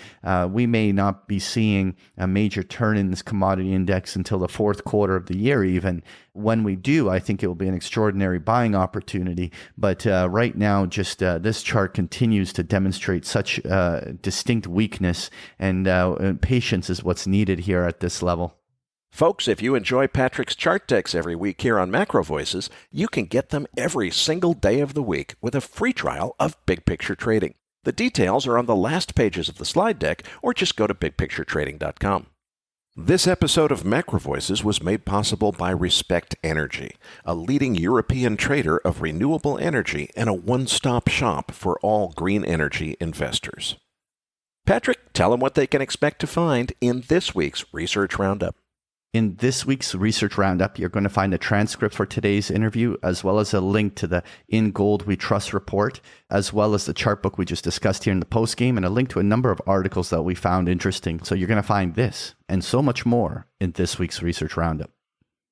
we may not be seeing a major turn in this commodity index until the fourth quarter of the year even. When we do, I think it will be an extraordinary buying opportunity. But right now, just this chart continues to demonstrate such distinct weakness, and patience is what's needed here at this level. Folks, if you enjoy Patrick's chart decks every week here on MacroVoices, you can get them every single day of the week with a free trial of Big Picture Trading. The details are on the last pages of the slide deck, or just go to bigpicturetrading.com. This episode of MacroVoices was made possible by Respect Energy, a leading European trader of renewable energy and a one-stop shop for all green energy investors. Patrick, tell them what they can expect to find in this week's Research Roundup. In this week's Research Roundup, you're going to find a transcript for today's interview, as well as a link to the In Gold We Trust report, as well as the chart book we just discussed here in the postgame, and a link to a number of articles that we found interesting. So you're going to find this and so much more in this week's Research Roundup.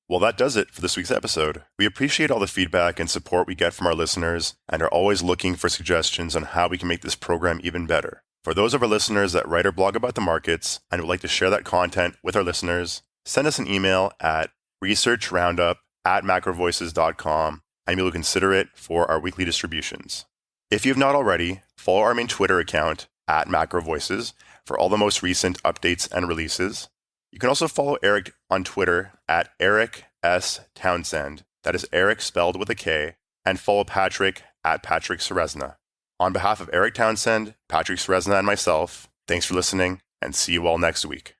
Well, that does it for this week's episode. We appreciate all the feedback and support we get from our listeners and are always looking for suggestions on how we can make this program even better. For those of our listeners that write or blog about the markets and would like to share that content with our listeners, send us an email at researchroundup@macrovoices.com, and we will consider it for our weekly distributions. If you have not already, follow our main Twitter account @MacroVoices for all the most recent updates and releases. You can also follow Eric on Twitter @EricSTownsend, that is Eric spelled with a K, and follow Patrick @PatrickSeresna. On behalf of Eric Townsend, Patrick Seresna, and myself, thanks for listening, and see you all next week.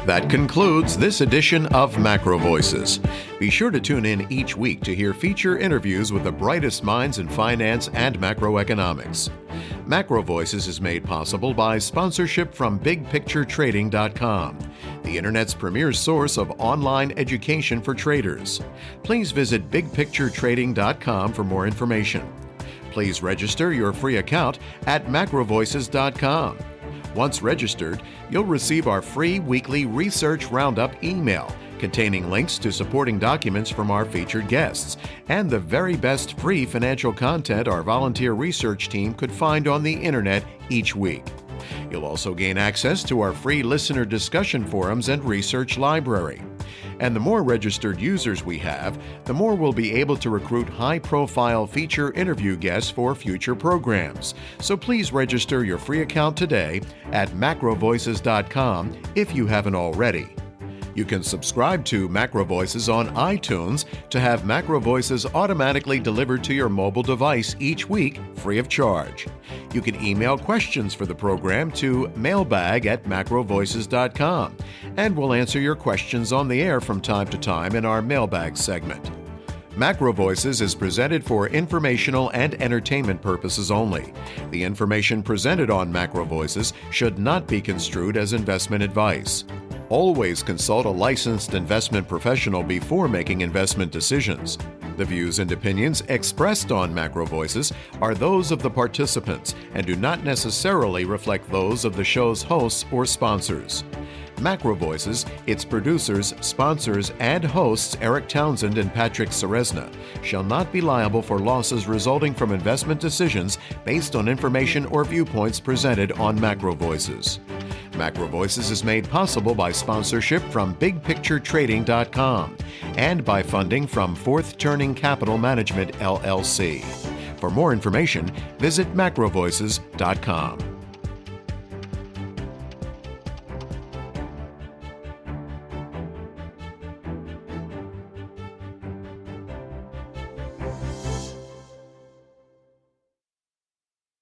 That concludes this edition of MacroVoices. Be sure to tune in each week to hear feature interviews with the brightest minds in finance and macroeconomics. MacroVoices is made possible by sponsorship from BigPictureTrading.com, the Internet's premier source of online education for traders. Please visit BigPictureTrading.com for more information. Please register your free account at MacroVoices.com. Once registered, you'll receive our free weekly Research Roundup email containing links to supporting documents from our featured guests and the very best free financial content our volunteer research team could find on the internet each week. You'll also gain access to our free listener discussion forums and research library. And the more registered users we have, the more we'll be able to recruit high-profile feature interview guests for future programs. So please register your free account today at macrovoices.com if you haven't already. You can subscribe to MacroVoices on iTunes to have MacroVoices automatically delivered to your mobile device each week, free of charge. You can email questions for the program to mailbag@macrovoices.com, and we'll answer your questions on the air from time to time in our mailbag segment. MacroVoices is presented for informational and entertainment purposes only. The information presented on MacroVoices should not be construed as investment advice. Always consult a licensed investment professional before making investment decisions. The views and opinions expressed on MacroVoices are those of the participants and do not necessarily reflect those of the show's hosts or sponsors. MacroVoices, its producers, sponsors, and hosts Eric Townsend and Patrick Seresna shall not be liable for losses resulting from investment decisions based on information or viewpoints presented on MacroVoices. MacroVoices is made possible by sponsorship from BigPictureTrading.com and by funding from Fourth Turning Capital Management, LLC. For more information, visit MacroVoices.com.